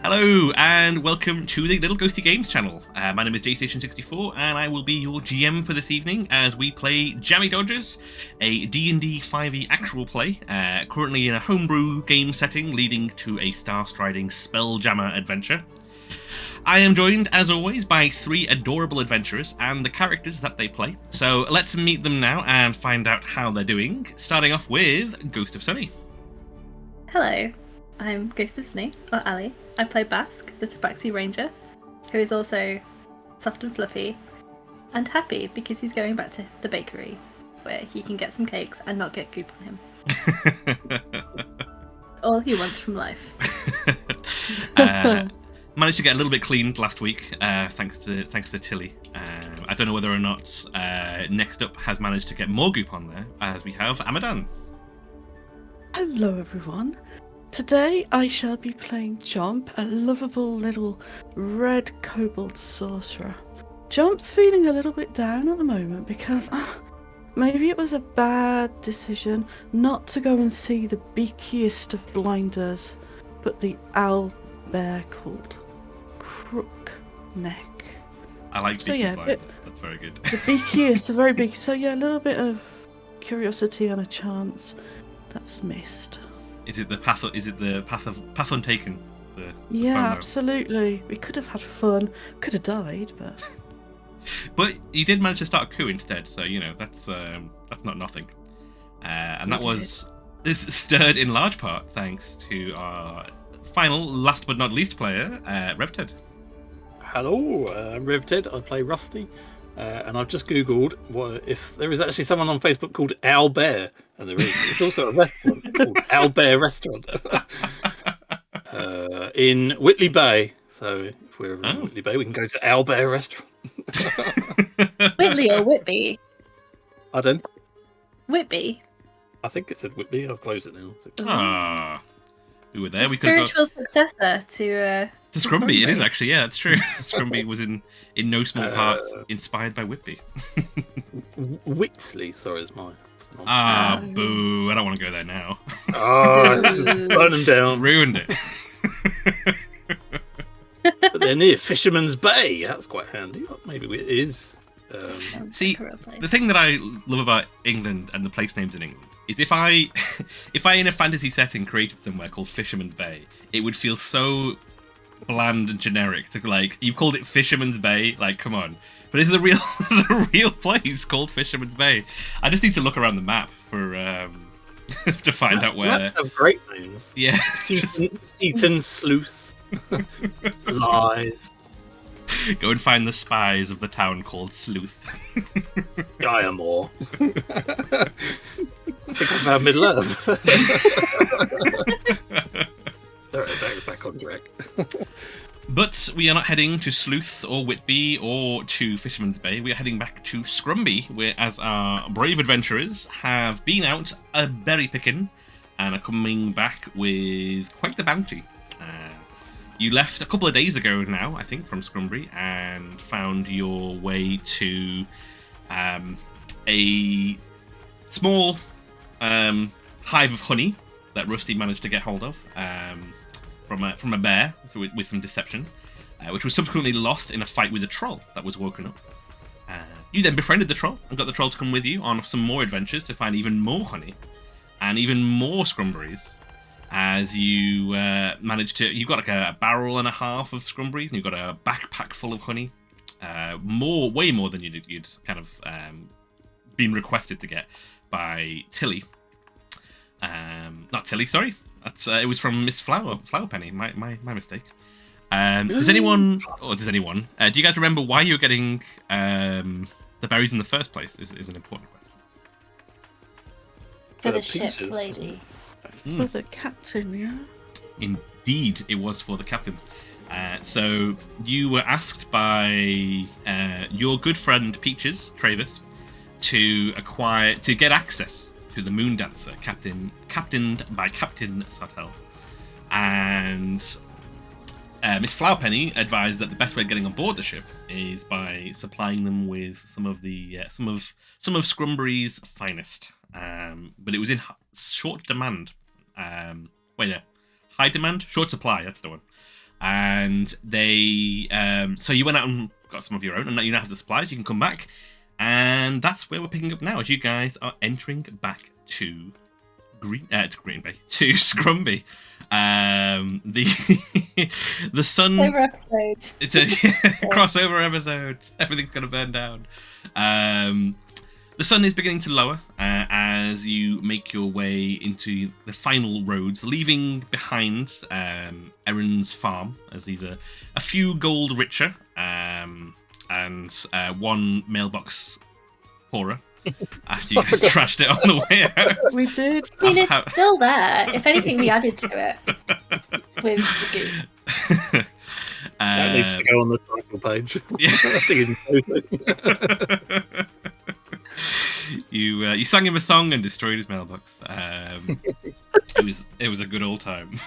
Hello and welcome to the Little Ghosty Games channel. My name is JStation64 and I will be your GM for this evening as we play Jammy Dodgers, a D&D 5e actual play, currently in a homebrew game setting leading to a star-striding SpellJammer adventure. I am joined, as always, by three adorable adventurers and the characters that they play. So let's meet them now and find out how they're doing, starting off with Ghost of Sunny. Hello, I'm Ghost of Sunny, or Ali. I play Basque, the Tabaxi Ranger, who is also soft and fluffy and happy because he's going back to the bakery where he can get some cakes and not get goop on him. All he wants from life. Managed to get a little bit cleaned last week, thanks to Tilly. I don't know whether or not next up has managed to get more goop on there, as we have Amadan. Hello everyone. Today I shall be playing Jomp, a lovable little red kobold sorcerer. Jomp's feeling a little bit down at the moment because maybe it was a bad decision not to go and see the beakiest of blinders, but the owl bear called Crook Neck. I like beaky blind. That's very good. The beakiest, the very big. So yeah, a little bit of curiosity and a chance that's missed. Is it the path untaken? Yeah, absolutely. We could have had fun. Could have died, but. But you did manage to start a coup instead, so you know that's not nothing. And that was stirred in large part thanks to our final, last but not least player, RevTed. Hello, I'm RevTed. I play Rusty, and I've just googled if there is actually someone on Facebook called Owl Bear, and there is. It's also a restaurant called Owl Bear Restaurant in Whitley Bay. So if we're in Whitley Bay, we can go to Owl Bear Restaurant. Whitley or Whitby? Pardon? Whitby. I think it's at Whitby. I'll close it now. Ah, we were there. We could spiritual successor to Scrumberry. It is actually, yeah, it's true. Scrumberry was in no small part inspired by Whitby. Whitley, sorry, is my. Boo! I don't want to go there now. Burn them down. Ruined it. But they're near Fisherman's Bay. That's quite handy. Maybe it is. See, the thing that I love about England and the place names in England is if I in a fantasy setting created somewhere called Fisherman's Bay, it would feel so bland and generic to like you've called it Fisherman's Bay. Like, come on. But this is a real place called Fisherman's Bay. I just need to look around the map for to find out where. Maps have great names. Yeah, Seaton Sluice, Live. Go and find the spies of the town called Sleuth. Diamore. I think I found Middle Earth. Sorry, back on track. But we are not heading to Sleuth or Whitby or to Fisherman's Bay. We are heading back to Scrumberry, where as our brave adventurers have been out berry picking and are coming back with quite the bounty. You left a couple of days ago now, I think, from Scrumberry and found your way to a small hive of honey that Rusty managed to get hold of. From a bear with some deception, which was subsequently lost in a fight with a troll that was woken up. You then befriended the troll and got the troll to come with you on some more adventures to find even more honey and even more Scrumberries. As you managed to, you got like a barrel and a half of Scrumberries, and you got a backpack full of honey, way more than you'd kind of been requested to get by Tilly. Not Tilly, sorry. It was from Miss Flowerpenny. My mistake. Does anyone? Do you guys remember why you were getting the berries in the first place? Is an important question. for the ship lady. For the captain, yeah. Indeed, it was for the captain. So you were asked by your good friend Peaches, Travis, to get access to the Moondancer, captained by Captain Sartell, and Miss Flowerpenny advised that the best way of getting on board the ship is by supplying them with some of Scrumberry's finest. But it was in short demand. High demand, short supply. That's the one. and they so you went out and got some of your own, and you now have the supplies. You can come back, and that's where we're picking up now, as you guys are entering back to Green Bay, to Scrumberry. The sun. Over episode. It's a crossover episode. Everything's gonna burn down. The sun is beginning to lower as you make your way into the final roads, leaving behind Erin's farm, as he's a few gold richer, and one mailbox poorer. After you guys trashed it on the way out. We did. I mean, it's still there. If anything, we added to it with the goop. That needs to go on the title page. Yeah. You sang him a song and destroyed his mailbox. It was a good old time.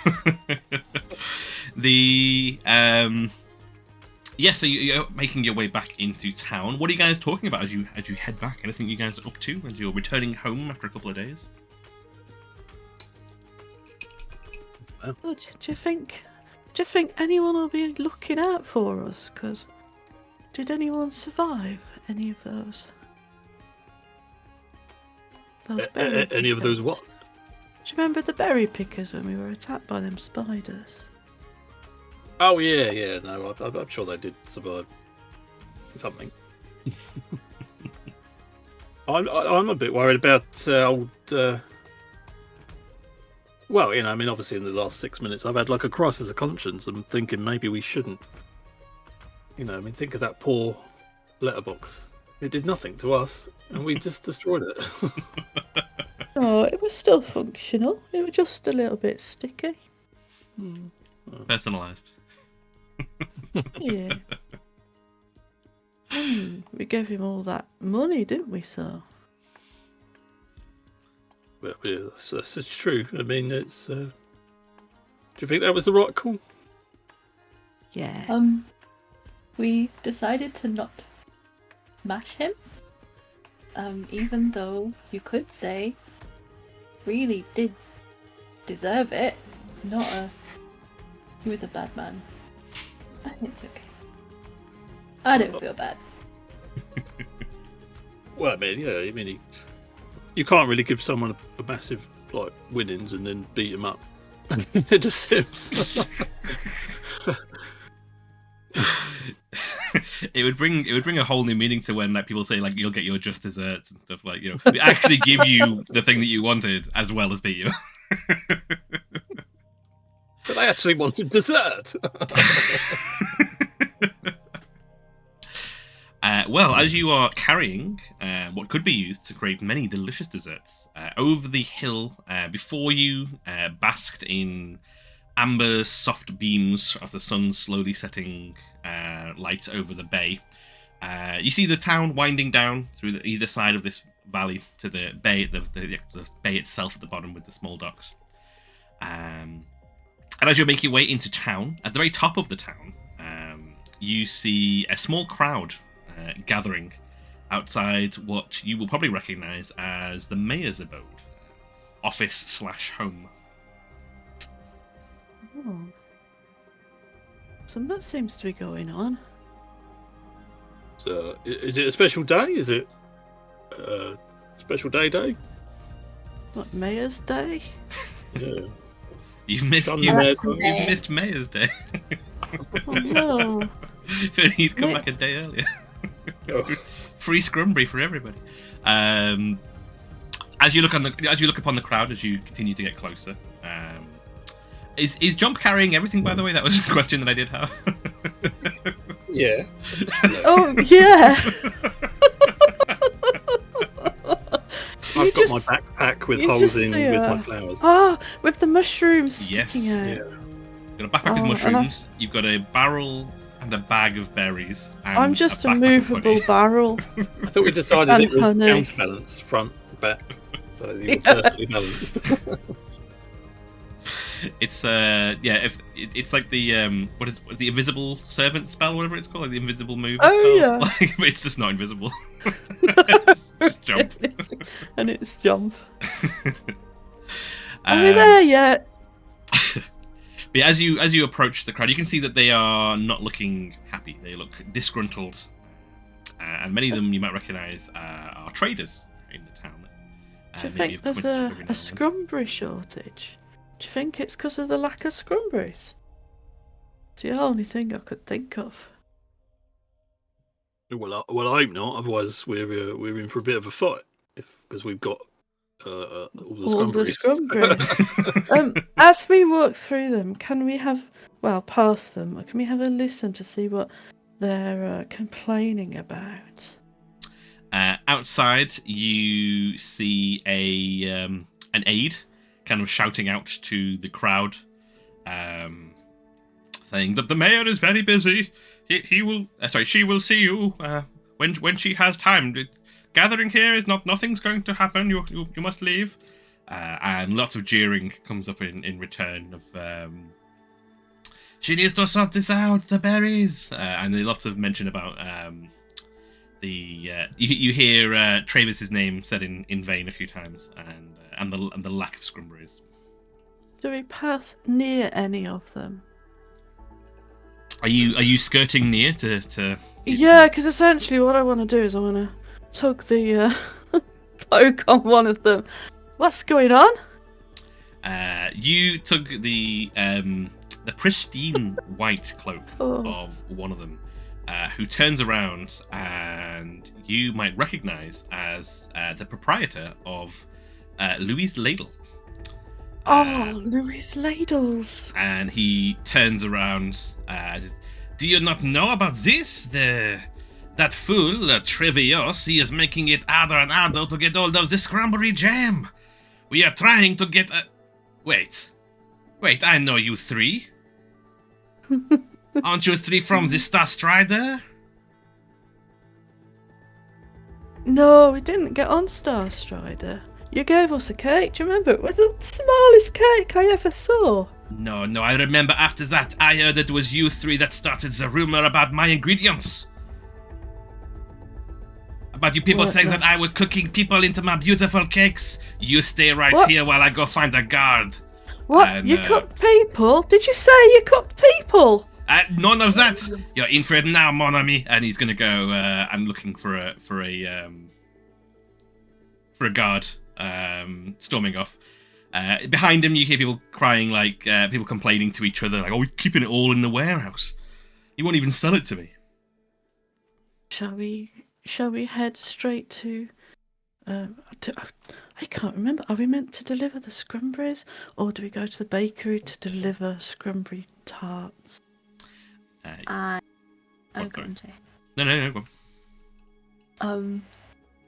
So you're making your way back into town. What are you guys talking about as you head back? Anything you guys are up to as you're returning home after a couple of days? Oh, do you think anyone will be looking out for us? Because did anyone survive any of those? Berry any of those pickers? what? Do you remember the berry pickers when we were attacked by them spiders? Oh yeah. No, I'm sure they did survive something. I'm a bit worried about old. Well, I mean, obviously, in the last 6 minutes, I've had like a crisis of conscience. I'm thinking maybe we shouldn't. I mean, think of that poor letterbox. It did nothing to us, and we just destroyed it. Oh, it was still functional. It was just a little bit sticky. Personalised. Yeah. We gave him all that money, didn't we, sir? Well, yeah, that's true. I mean, it's. Do you think that was the right call? Yeah. We decided to not smash him. Even though you could say, really did deserve it. He was a bad man. It's okay. I don't feel bad. Well, I mean, you can't really give someone a massive like winnings and then beat him up. It just seems. It would bring a whole new meaning to when people say like you'll get your just desserts and stuff, like we actually give you the thing that you wanted as well as beat you. But I actually wanted dessert. Well, as you are carrying what could be used to create many delicious desserts, over the hill before you, basked in amber soft beams of the sun slowly setting light over the bay. You see the town winding down through either side of this valley to the bay, the bay itself at the bottom with the small docks. And as you make your way into town, at the very top of the town, you see a small crowd gathering outside what you will probably recognise as the mayor's abode, office/home. Oh. Something seems to be going on. So, is it a special day? Is it a special day? What, Mayor's Day? Yeah. You've missed Mayor's Day. Oh no. If only you'd come back a day earlier. Oh. Free Scrumberry for everybody. As you look upon the crowd as you continue to get closer, is Jomp carrying everything? By the way, that was a question that I did have. Yeah. Oh yeah. I've got my backpack with holes in with my flowers. Ah, with the mushrooms sticking Yes. out. Yeah. You've got a backpack with mushrooms. You've got a barrel and a bag of berries. And I'm just a backpack of movable honey. barrel. I thought we decided And it was honey. counterbalance, front, back, so you were perfectly balanced. It's it's like the what is the invisible servant spell, whatever it's called, like the invisible move Oh, spell. yeah. Like, but it's just not invisible. It's just Jump. And it's Jump. Are Um, we there yet? But yeah, as you approach the crowd, you can see that they are not looking happy. They look disgruntled, and many of them you might recognise are traders in the town. Do you think there's a Scrumberry shortage? Do you think it's because of the lack of Scrumberries? It's the only thing I could think of. Well, I hope not. Otherwise, we're in for a bit of a fight because we've got all the Scrumberries. As we walk through them, can we have past them? Can we have a listen to see what they're complaining about? Outside, you see an aide kind of shouting out to the crowd, saying that the mayor is very busy. She will see you when she has time. Gathering here is nothing's going to happen. You must leave. And lots of jeering comes up in return of. She needs to sort this out. The berries, and there's lots of mention about you hear Travis's name said in vain a few times, and the lack of Scrumberries. Do we pass near any of them? Are you skirting near to? Yeah, because essentially what I want to do is I want to tug the cloak on one of them. What's going on? You took the pristine white cloak of one of them, who turns around, and you might recognise as the proprietor of Louis Ladle. Louis Ladles. And he turns around. Do you not know about this? That fool, Trevios, he is making it harder and harder to get hold of the Scrumberry Jam. We are trying to get a... Wait, I know you three. Aren't you three from the Star Strider? No, we didn't get on Star Strider. You gave us a cake, do you remember? It was the smallest cake I ever saw. No, I remember after that I heard it was you three that started the rumor about my ingredients. About you people saying that I was cooking people into my beautiful cakes. You stay right here while I go find a guard. What? And, you cooked people? Did you say you cooked people? None of that. You're in for it now, mon ami. And he's gonna go. I'm looking for a guard. Storming off. Behind him, you hear people crying, like people complaining to each other, like, "Oh, we're keeping it all in the warehouse. He won't even sell it to me." Shall we head straight to? I can't remember. Are we meant to deliver the Scrumberries, or do we go to the bakery to deliver Scrumberry tarts? I'm going to. No, go on.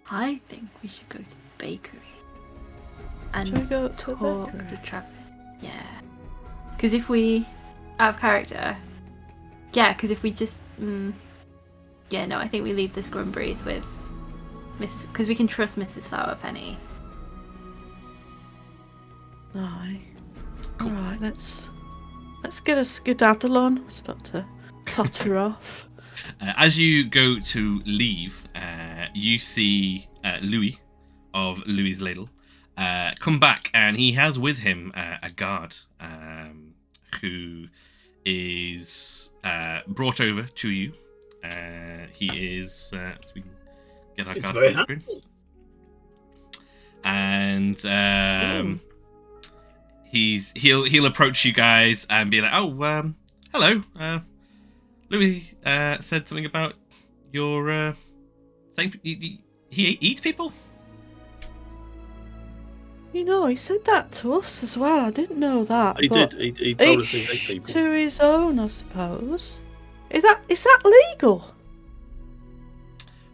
I think we should go to the bakery and go talk to traffic. Yeah, because if we out of character, because if we just I think we leave the Scrumberries with Miss, because we can trust Mrs. Flowerpenny. Aye. Cool. All right, let's get a skedaddle on. Start to totter off. As you go to leave, you see Louis of Louis Ladle come back, and he has with him a guard who is brought over to you. He is. So we can get our guard on screen. And he'll approach you guys and be like, "Oh, hello. Louis said something about your saying he eats people." You know, he said that to us as well. I didn't know that. He did. He told us he ate people. To his own, I suppose. Is that legal?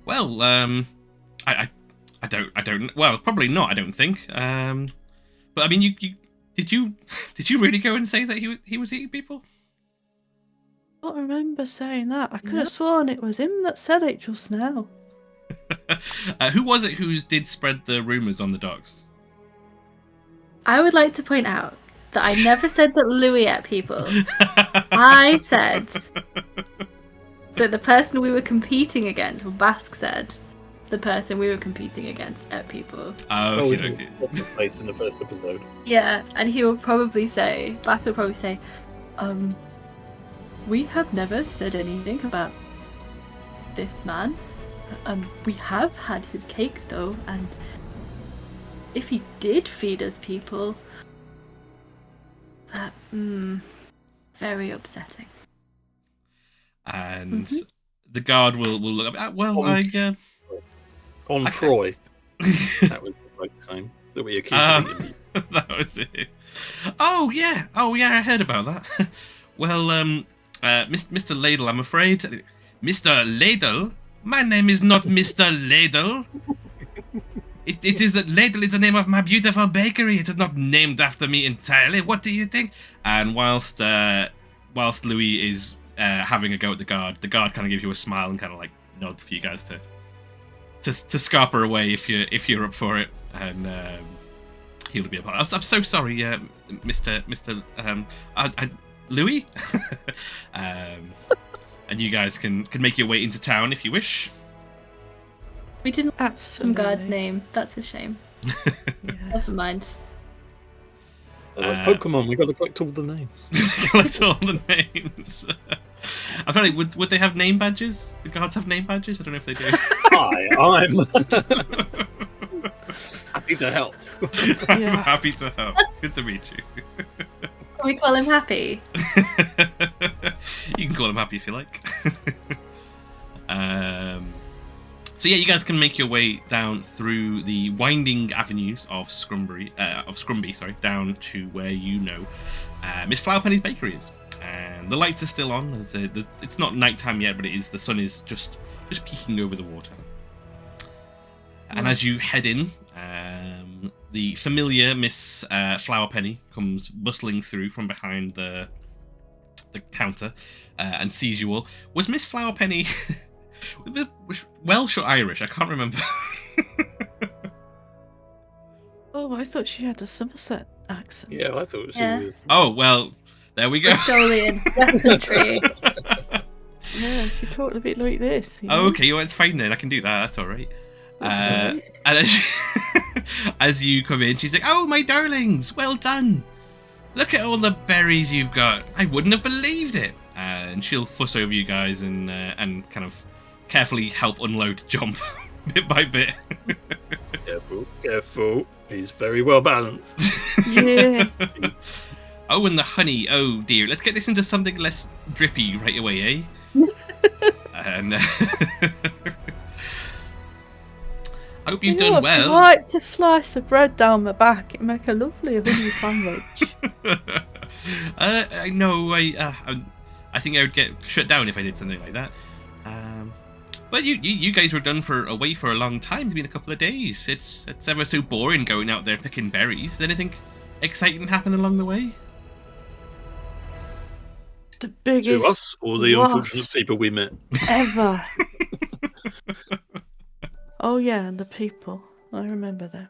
Well, I don't. Well, probably not. I don't think. But I mean, you did you really go and say that he was eating people? I don't remember saying that. I could have sworn it was him that said it just now. Who was it who did spread the rumours on the docks? I would like to point out that I never said that Louis ate people. I said that the person we were competing against, well, Basque said, the person we were competing against ate people. Oh, okay. What's his face in the first episode? Yeah, and he will probably say, Basque will probably say, We have never said anything about this man. We have had his cakes though, and if he did feed us people, that very upsetting. And the guard will look up. Well, On Froy. That was the right name that we accused of eating. That was it. Oh yeah, I heard about that. Well, Mr. Ladle, I'm afraid. Mr. Ladle? My name is not Mr. Ladle. It is that Ladle is the name of my beautiful bakery. It is not named after me entirely. What do you think? And whilst Louis is having a go at the guard kind of gives you a smile and kind of like nods for you guys to scarper away if you're up for it. And he'll be a part. I'm so sorry, Mr. Louis. And you guys can make your way into town if you wish. We didn't Absolutely. some guard's name. That's a shame. Yeah. Never mind. Like Pokemon, we got to collect all the names. Collect all the names. I'm sorry, would they have name badges? The guards have name badges? I don't know if they do. Hi, I'm happy to help. I'm Yeah. happy to help. Good to meet you. Can we call him Happy? You can call him Happy if you like. So yeah, you guys can make your way down through the winding avenues of Scrumberry, down to where you know Miss Flowerpenny's bakery is. And the lights are still on. It's not nighttime yet, but it is. The sun is just peeking over the water. And as you head in, the familiar Miss Flowerpenny comes bustling through from behind the counter and sees you all. Was Miss Flowerpenny Welsh or Irish? I can't remember. Oh, I thought she had a Somerset accent. Yeah, I thought she Yeah. was. Oh, well, there we go. Bristolian, West Country. Yeah, she talked a bit like this. You know? Oh, okay, well, it's fine then. I can do that. That's all right. That's all right. And as you come in, she's like, "Oh, my darlings, well done. Look at all the berries you've got. I wouldn't have believed it." And she'll fuss over you guys and kind of carefully help unload Jomp bit by bit. Careful. He's very well balanced. Yeah. Oh, and the honey. Oh dear. Let's get this into something less drippy right away, eh? And I hope you've done I'd well. like to slice the bread down my back and make a lovely honey sandwich. I know. I think I would get shut down if I did something like that. But you guys were away for a long time. It's been a couple of days. It's ever so boring going out there picking berries. Did anything exciting happen along the way? The biggest To us or the wasp unfortunate people we met? ever. Oh yeah, and the people. I remember them.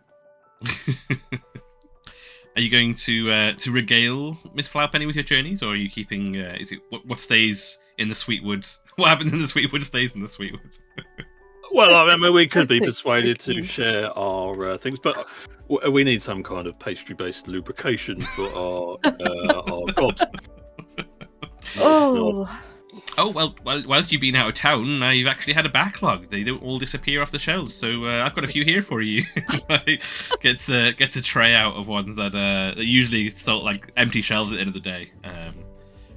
Are you going to regale Miss Flowerpenny with your journeys, or are you keeping? Is it what stays in the Sweetwood? What happens in the Sweetwood stays in the Sweetwood. Well, I mean, we could be It's persuaded to tricky. share our things, but we need some kind of pastry-based lubrication for our gobs. Oh, Oh well, whilst you've been out of town, you've actually had a backlog. They don't all disappear off the shelves, so I've got a few here for you. Gets a tray out of ones that usually sold like empty shelves at the end of the day.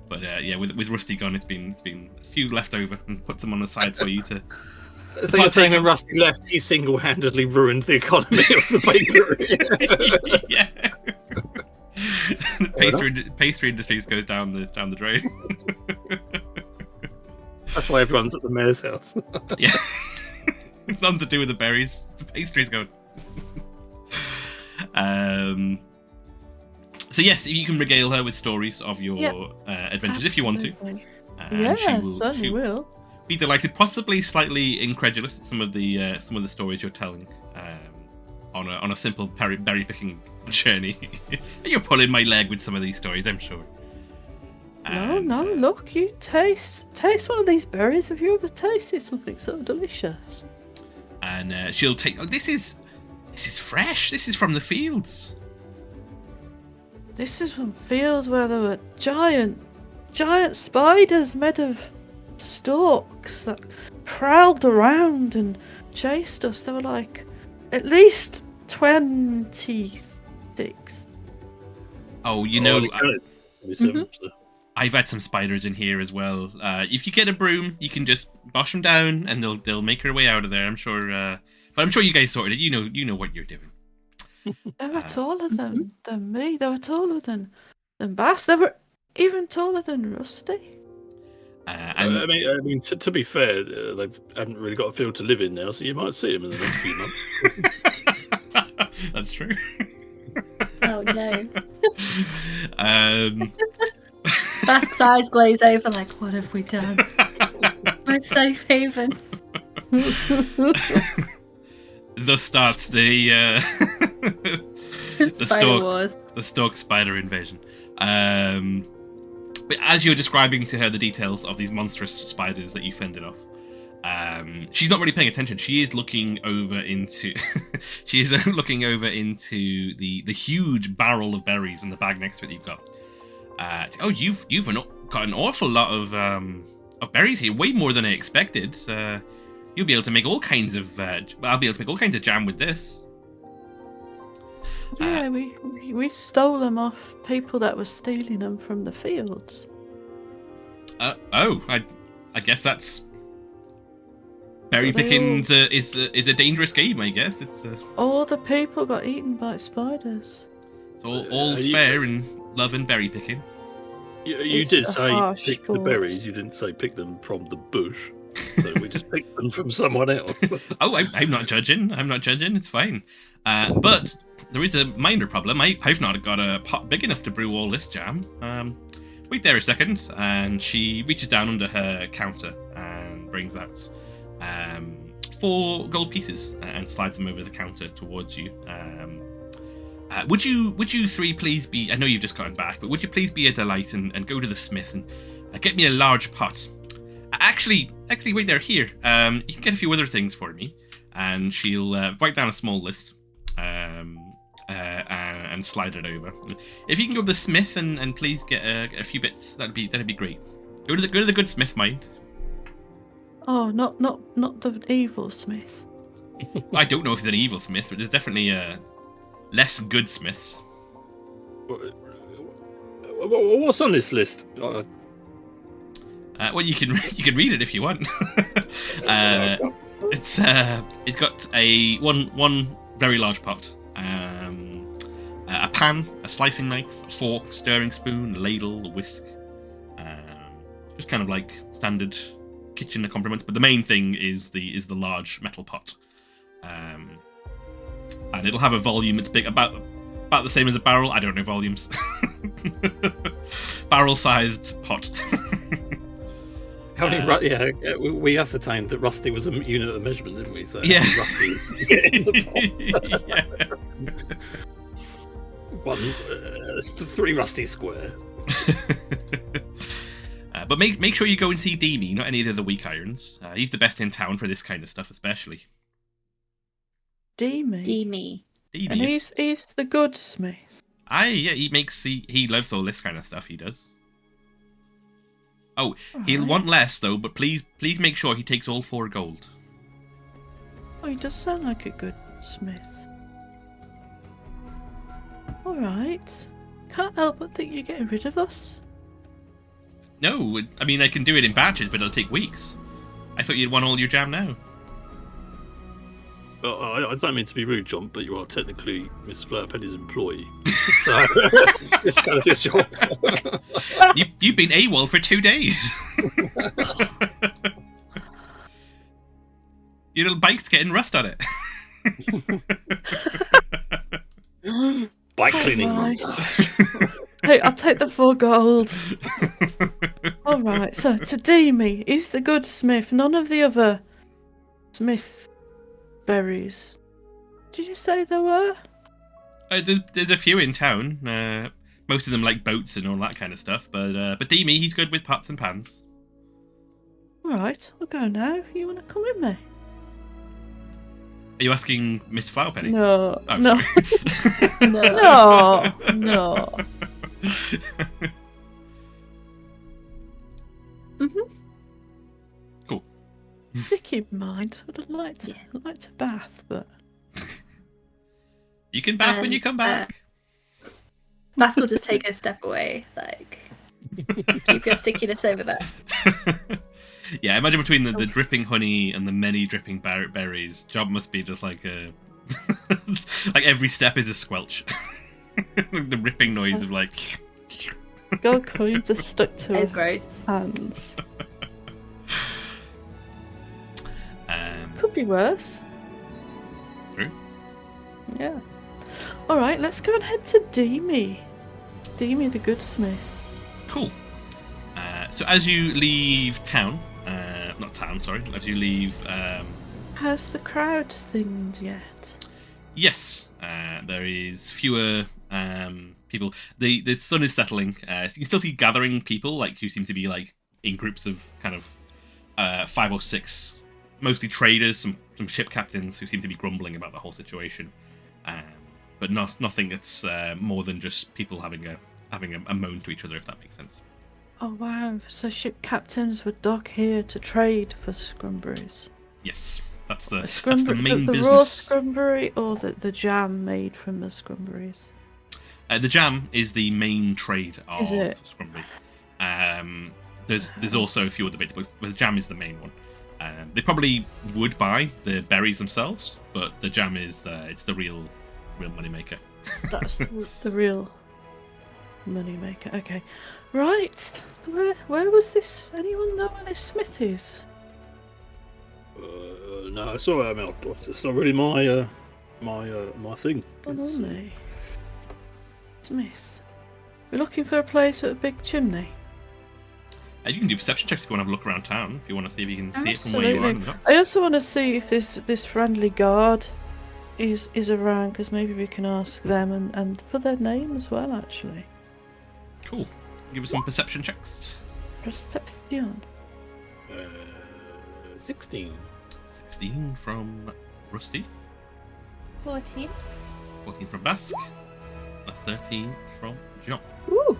But yeah, with Rusty gone, it's been a few left over, and put some on the side for you to. So you're saying when Rusty left, he single-handedly ruined the economy of the bakery? Yeah. Pastry industry just goes down the drain. That's why everyone's at the mayor's house. Yeah. It's nothing to do with the berries. The pastry's going. So yes, you can regale her with stories of your Yep. adventures if you want to. absolutely. And Yeah, she certainly will. be delighted, possibly slightly incredulous at some of the stories you're telling on a simple berry picking journey. You're pulling my leg with some of these stories, I'm sure. And, No, look, you taste one of these berries. Have you ever tasted something so delicious? And she'll take. Oh, this is fresh. This is from the fields. This is from fields where there were giant giant spiders made of stalks that prowled around and chased us. There were like at least 26. Oh, you know, So. I've had some spiders in here as well. If you get a broom, you can just bosh them down, and they'll make their way out of there. I'm sure, but I'm sure you guys sorted it. You know what you're doing. They were taller than me. They were taller than Bass. They were even taller than Rusty. I mean, to be fair, they haven't really got a field to live in now, so you might see them in the next few months. That's true. Oh no. Basque's eyes glaze over like, what have we done? My safe haven. Thus starts the the stalk spider invasion. But as you're describing to her the details of these monstrous spiders that you fended off, she's not really paying attention. She is looking over into the huge barrel of berries in the bag next to it you've got. You've got an awful lot of berries here, way more than I expected. You'll be able to make all kinds of. I'll be able to make all kinds of jam with this. Yeah, we stole them off people that were stealing them from the fields. I guess that's. Berry picking is a dangerous game. I guess it's. All the people got eaten by spiders. All's fair in love and berry picking. You did say pick the berries. You didn't say pick them from the bush. So we just picked them from someone else. I'm not judging. It's fine. But there is a minor problem. I've not got a pot big enough to brew all this jam. Wait there a second. And she reaches down under her counter and brings out 4 gold pieces and slides them over the counter towards you. Would you 3 please be? I know you've just gotten back, but would you please be a delight and go to the smith and get me a large pot? Actually, wait there. Here, you can get a few other things for me, and she'll write down a small list, and slide it over. If you can go to the smith and please get a few bits, that'd be great. Go to the good smith, mind. Oh, not the evil smith. I don't know if he's an evil smith, but there's definitely less good smiths. What's on this list? Well, you can read it if you want. It's got one very large pot, a pan, a slicing knife, a fork, stirring spoon, a ladle, a whisk. Just kind of like standard kitchen accompaniments, but the main thing is the large metal pot. And it'll have a volume. It's big, about the same as a barrel. I don't know volumes. Barrel-sized pot. How many? We ascertained that Rusty was a unit of measurement, didn't we? So yeah. Rusty. Yeah. 3 Rusty square. But make sure you go and see Jammy, not any of the other weak irons. He's the best in town for this kind of stuff, especially. Jammy. And yes. he's the good smith. Yeah, he loves all this kind of stuff. He does. Oh, he'll want less though, but please make sure he takes all 4 gold. Oh, he does sound like a good smith. All right. Can't help but think you're getting rid of us. No, I mean I can do it in batches, but it'll take weeks. I thought you'd want all your jam now. Well, I don't mean to be rude, Jomp, but you are technically Miss Flowerpenny's employee. So it's kind of your job. You've been AWOL for 2 days. Your little bike's getting rust on it. Bike cleaning. Hey, I'll take the 4 gold. All right, so to Jammy, he's the good smith. None of the other smith berries. Did you say there were? There's a few in town. Most of them like boats and all that kind of stuff. But Jammy, he's good with pots and pans. All right, I'll go now. You want to come with me? Are you asking Miss Flowerpenny? No, Oh, no, sorry. no. sticky mind. I'd like to bath, but You can bath when you come back. Basque will just take a step away, like keep your stickiness over there. Yeah, imagine between the dripping honey and the many dripping berries, Jomp must be just like a like every step is a squelch. The ripping noise of like gold coins are stuck to It's his gross. hands. Could be worse. True. Yeah. All right, let's go and head to Jammy. Jammy the Goodsmith. Cool. So as you leave town, not town, sorry, as you leave, Has the crowd thinned yet? yes, there is fewer people. The sun is settling. So you can still see gathering people, like who seem to be like in groups of kind of 5 or 6, mostly traders, some ship captains who seem to be grumbling about the whole situation. But nothing that's more than just people having a moan to each other, if that makes sense. Oh wow! So ship captains would dock here to trade for Scrumberries. Yes, that's the Scrumberry, main the business. raw Scrumberry or the jam made from the Scrumberries? The jam is the main trade of Is it? Scrumberry. There's also a few other bits, but the jam is the main one. They probably would buy the berries themselves, but the jam is the real moneymaker. That's the real money maker. Okay, right. Where was this? Anyone know where this smith is? No, sorry, I mean, it's not really my my thing. Oh, It's, only Smith. We're looking for a place with a big chimney. You can do perception checks if you want to have a look around town, if you want to see if you can see it from where you are. Absolutely. in the dock. I also want to see if this friendly guard is around, because maybe we can ask them and for their name as well. Actually, Cool. Give us some perception checks. Perception. 16. 16 from Rusty, 14. 14 from Basque, a 13 from Jomp. Ooh.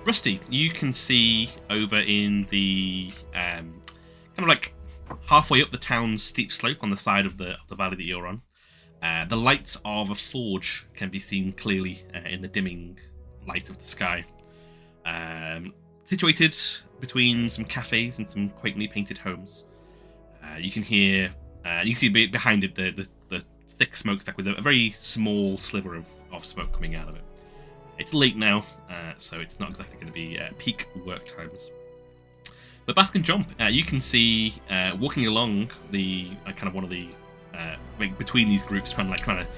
Rusty, you can see over in the kind of like halfway up the town's steep slope on the side of the valley that you're on. The lights of a forge can be seen clearly in the dimming light of the sky. Situated between some cafes and some quaintly painted homes. You can hear, you can see behind it the thick smokestack with a very small sliver of smoke coming out of it. It's late now, so it's not exactly going to be peak work times. But Basque and Jomp, you can see walking along the kind of one of the like between these groups, kind of like trying to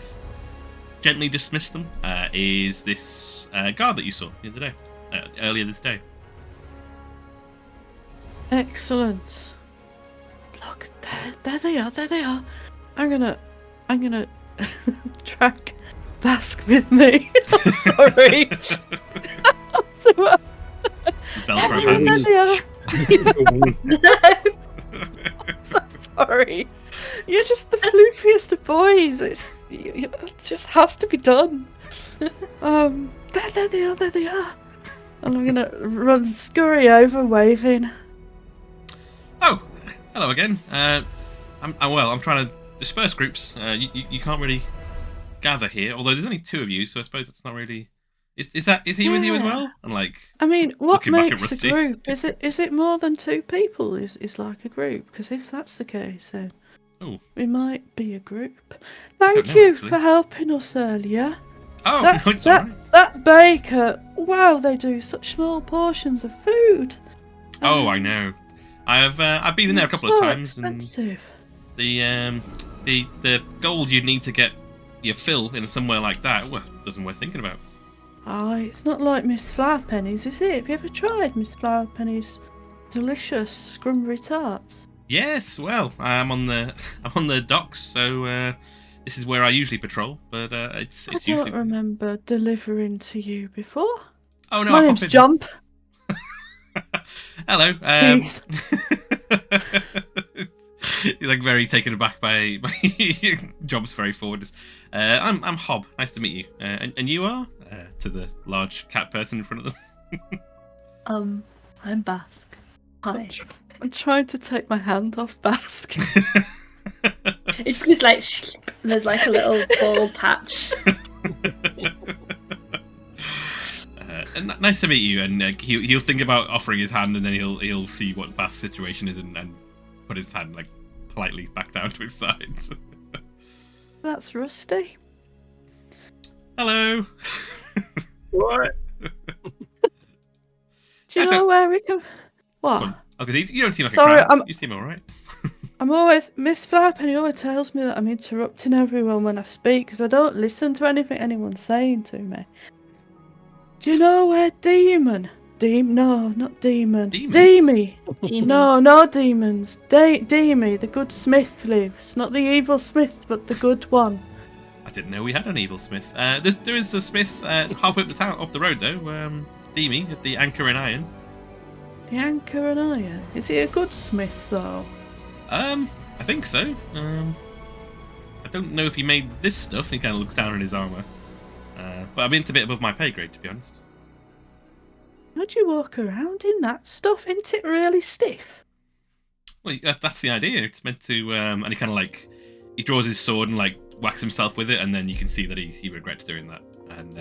gently dismiss them, is this guard that you saw the other day, earlier this day. Excellent. Look, there they are. There they are. I'm gonna track Basque with me. I'm sorry. Velcro There hands. they are. I'm so sorry. You're just the floofiest of boys. It just has to be done. There they are. There they are. And I'm gonna scurry over, waving. Oh, hello again. I'm trying to disperse groups. You can't really gather here, although there's only 2 of you, so I suppose it's not really. Is he with you as well? And like, I mean, what Looking back at makes a Rusty. group? Is it more than 2 people? Is like a group? Because if that's the case, then Oh. we might be a group. Thank know, you actually. for helping us earlier. Oh, That, no, it's alright. that baker, wow, they do such small portions of food. Oh, I know. I've been in there a couple so of times, expensive. and the gold you need to get your fill in somewhere like that, well, doesn't worth thinking about. Ah, it's not like Miss Flowerpenny's, is it? Have you ever tried Miss Flowerpenny's delicious Scrumberry tarts? Yes, well, I'm on the docks, so this is where I usually patrol. But it's I usually. don't remember delivering to you before. Oh no, My I name's pop in. Jomp. Hello. You're like very taken aback by Job's very forward. I'm Hob. Nice to meet you. And you are to the large cat person in front of them. I'm Basque. Hi. I'm trying to take my hand off Basque. It's just like and there's like a little bald patch. Nice to meet you. And he'll think about offering his hand, and then he'll see what Basque's situation is, and put his hand like politely back down to his side. That's Rusty. Hello. What? Do you know where we can? What? Well, you don't seem like Sorry, a crowd. You seem all right. I'm always Miss Flowerpenny always tells me that I'm interrupting everyone when I speak because I don't listen to anything anyone's saying to me. Do you know where Demon? No, not Demon. Demons? Demi. No demons. Demi, the good smith lives. Not the evil smith, but the good one. I didn't know we had an evil smith. There is a smith halfway up the road though. Demi at the Anchor and Iron. The Anchor and Iron. Is he a good smith though? I think so. I don't know if he made this stuff. He kind of looks down on his armor. But I mean, it's a bit above my pay grade, to be honest. How'd you walk around in that stuff? Isn't it really stiff? Well, that's the idea. It's meant to, and he kind of like, he draws his sword and like whacks himself with it, and then you can see that he regrets doing that, and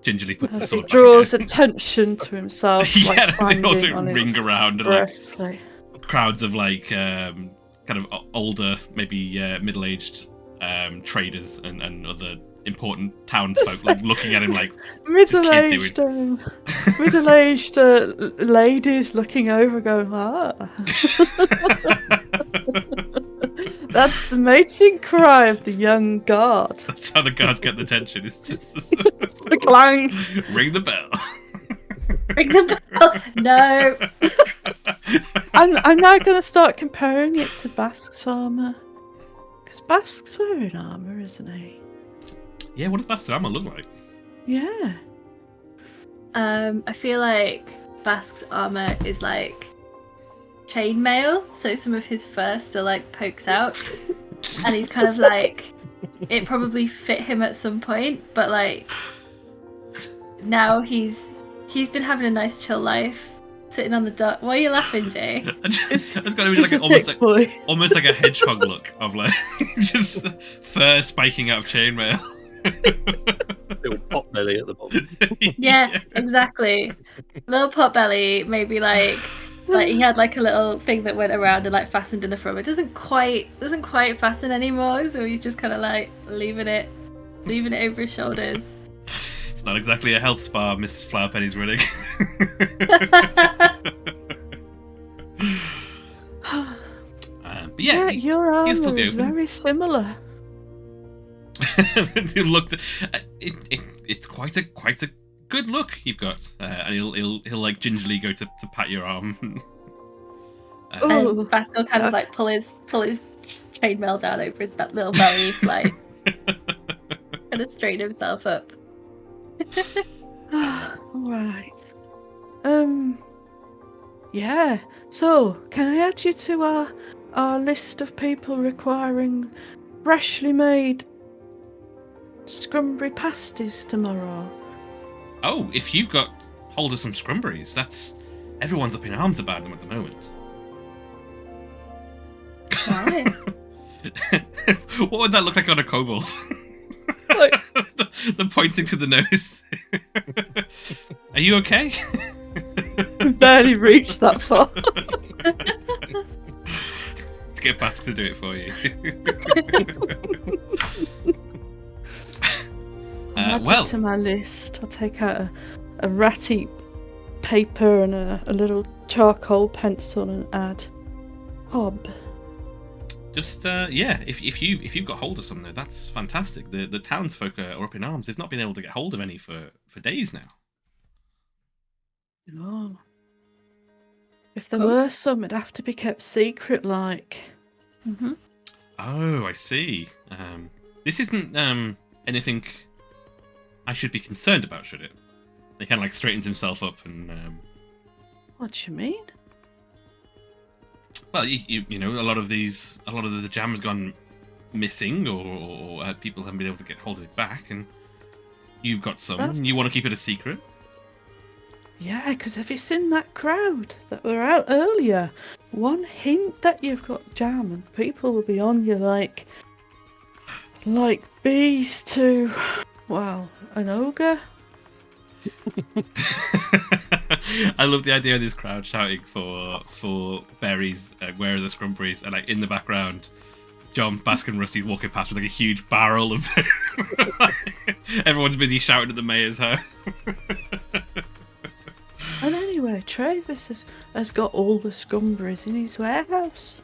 gingerly puts the sword He draws back again. attention to himself. Yeah, like they also on ring around and like crowds of like kind of older, maybe middle-aged traders and other important townsfolk like looking at him like middle-aged ladies looking over going, That's the mating cry of the young guard. That's how the guards get the attention. It's just The clang. Ring the bell. Ring the bell. No. I'm now going to start comparing it to Basque's armour. Because Basque's wearing armour, isn't he? Yeah, what does Basque's armour look like? Yeah. I feel like Basque's armour is like chainmail, so some of his fur still like pokes out. And he's kind of like, it probably fit him at some point, but like now he's been having a nice chill life. Sitting on the dock. Why are you laughing, Jay? It's got to be like almost like a hedgehog look of like just fur spiking out of chainmail. Little pot belly at the bottom. Yeah, exactly. Little pot belly, maybe like he had like a little thing that went around and like fastened in the front. It doesn't quite fasten anymore, so he's just kind of like leaving it over his shoulders. It's not exactly a health spa Mrs. Flowerpenny's running. But yeah, your armour is very similar. You looked. It's quite a good look you've got, and he'll like gingerly go to pat your arm. And Basque will kind of like pull his chainmail down over his little belly, like kind of straighten himself up. Alright. Yeah. So, can I add you to our list of people requiring freshly made Scrumberry pasties tomorrow? Oh, if you've got hold of some Scrumberries, that's everyone's up in arms about them at the moment. Right. What would that look like on a kobold? Like, the pointing to the nose. Are you okay? barely reached that far. To get Basque to do it for you. Add it to my list. I'll take out a ratty paper and a little charcoal pencil and add hob. Just yeah, if you've got hold of some though, that's fantastic. The townsfolk are up in arms. They've not been able to get hold of any for days now. No. If there were some, it'd have to be kept secret, like. Mm-hmm. Oh, I see. This isn't anything I should be concerned about, should it? He kind of like straightens himself up and. What do you mean? Well, you know, a lot of the jam has gone missing, or people haven't been able to get hold of it back, and you've got some. And you want to keep it a secret? Yeah, because have you seen that crowd that were out earlier? one hint that you've got jam, and people will be on you like bees to, well, an ogre. I love the idea of this crowd shouting for berries. Where are the Scrumberries? And like in the background, Jomp, Basque and Rusty's walking past with like a huge barrel of. Everyone's busy shouting at the mayor's house. And anyway, Travis has got all the Scrumberries in his warehouse.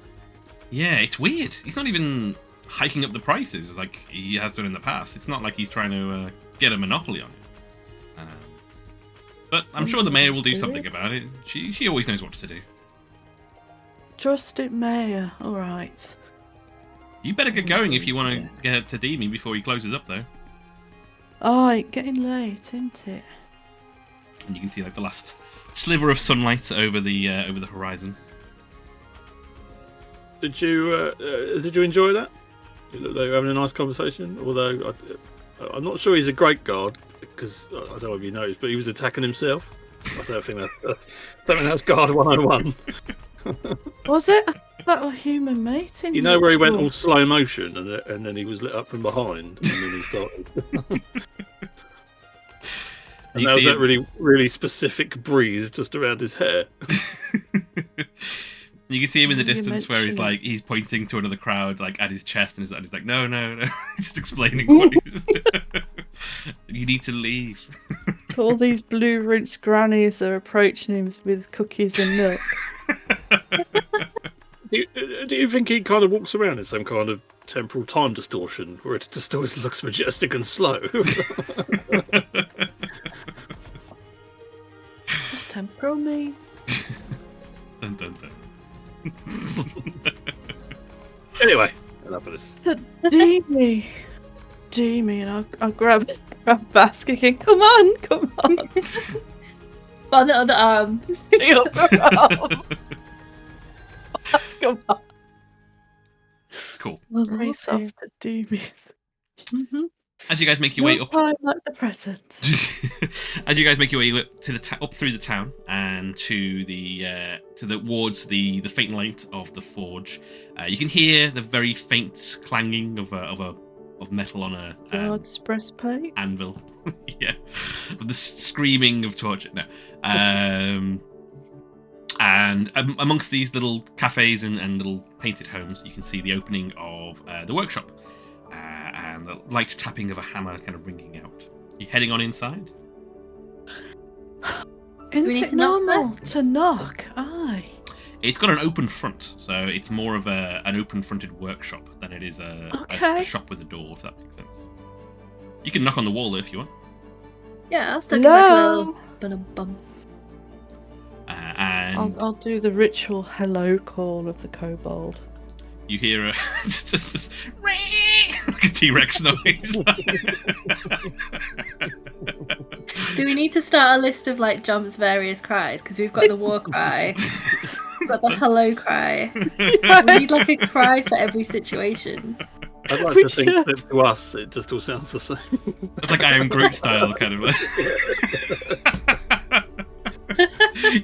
Yeah, it's weird. He's not even hiking up the prices like he has done in the past. It's not like he's trying to get a monopoly on it. But I'm sure the mayor will do something about it. She always knows what to do. Trusted mayor, alright. You better get going if you want to get to Demi before he closes up, though. Aye, getting late, isn't it? And you can see like the last sliver of sunlight over the horizon. Did you enjoy that? They were having a nice conversation. Although I'm not sure he's a great guard because I don't know if you noticed, but he was attacking himself. I don't think that's guard 101. Was it? That was human mating. You know where he went all slow motion and then he was lit up from behind and then he started. And there was that really, really specific breeze just around his hair. You can see him in the distance where he's pointing to another crowd like at his chest and he's like, no. He's just explaining what he's you need to leave. All these blue rinsed grannies are approaching him with cookies and milk. Do you think he kind of walks around in some kind of temporal time distortion where it just always looks majestic and slow? What's temporal mean? Dun, dun, dun. Anyway, enough of this. Jamie, and I'll grab Basque again. Come on. On the other arm. Come on. Cool. Race off the Demies. As you guys make your way up, I like the present. as you guys make your way up to up through the town and to towards the faint light of the forge, you can hear the very faint clanging of metal on a God's breastplate anvil. Yeah, of the screaming of torture. No, and amongst these little cafes and little painted homes, you can see the opening of the workshop. And the light tapping of a hammer kind of ringing out. You heading on inside? Isn't it normal to knock? Aye. It's got an open front, so it's more of an open-fronted workshop than it is a shop with a door, if that makes sense. You can knock on the wall though, if you want. Yeah, I'll still give like a little bum. And I'll do the ritual hello call of the kobold. You hear just like a T-Rex noise. Do we need to start a list of like Jomp's various cries? Because we've got the war cry, we've got the hello cry. We need like a cry for every situation. I'd like to think that to us it just all sounds the same. It's like I Am Groot style, kind of.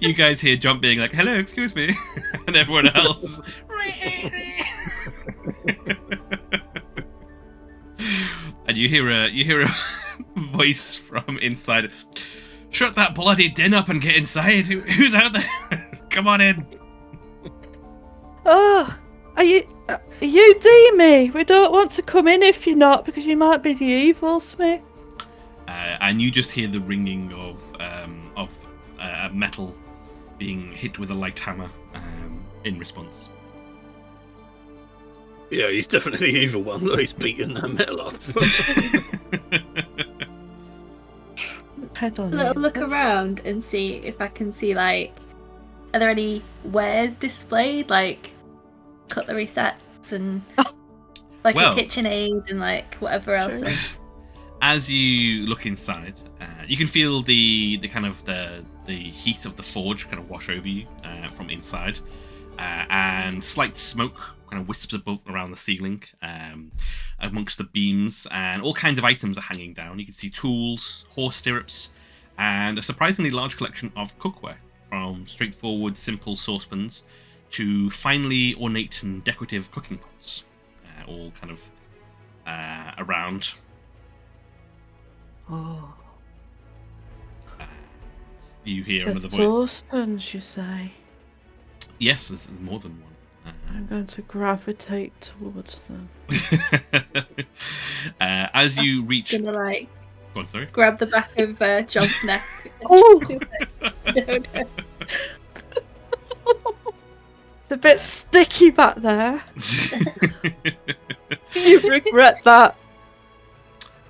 You guys hear Jomp being like, "Hello, excuse me," and everyone else. And you hear a voice from inside. Shut that bloody din up and get inside. Who's out there? Come on in. Oh, are you Demi? We don't want to come in if you're not, because you might be the evil smith. And you just hear the ringing of metal being hit with a light hammer in response. Yeah, he's definitely the evil one. Look, he's beating that metal up. Head on. Look around and see if I can see like, are there any wares displayed, like cutlery sets and like a KitchenAid and like whatever else. Is. As you look inside, you can feel the kind of the heat of the forge kind of wash over you from inside, and slight smoke kind of wisps above around the ceiling amongst the beams, and all kinds of items are hanging down. You can see tools, horse stirrups, and a surprisingly large collection of cookware, from straightforward simple saucepans to finely ornate and decorative cooking pots, all kind of around. Oh. You hear The another voice. saucepans, you say? Yes, there's more than one. I'm going to gravitate towards them. As you reach... Gonna like Go on, sorry. grab the back of Jomp's neck. Oh! No. It's a bit sticky back there. You regret that.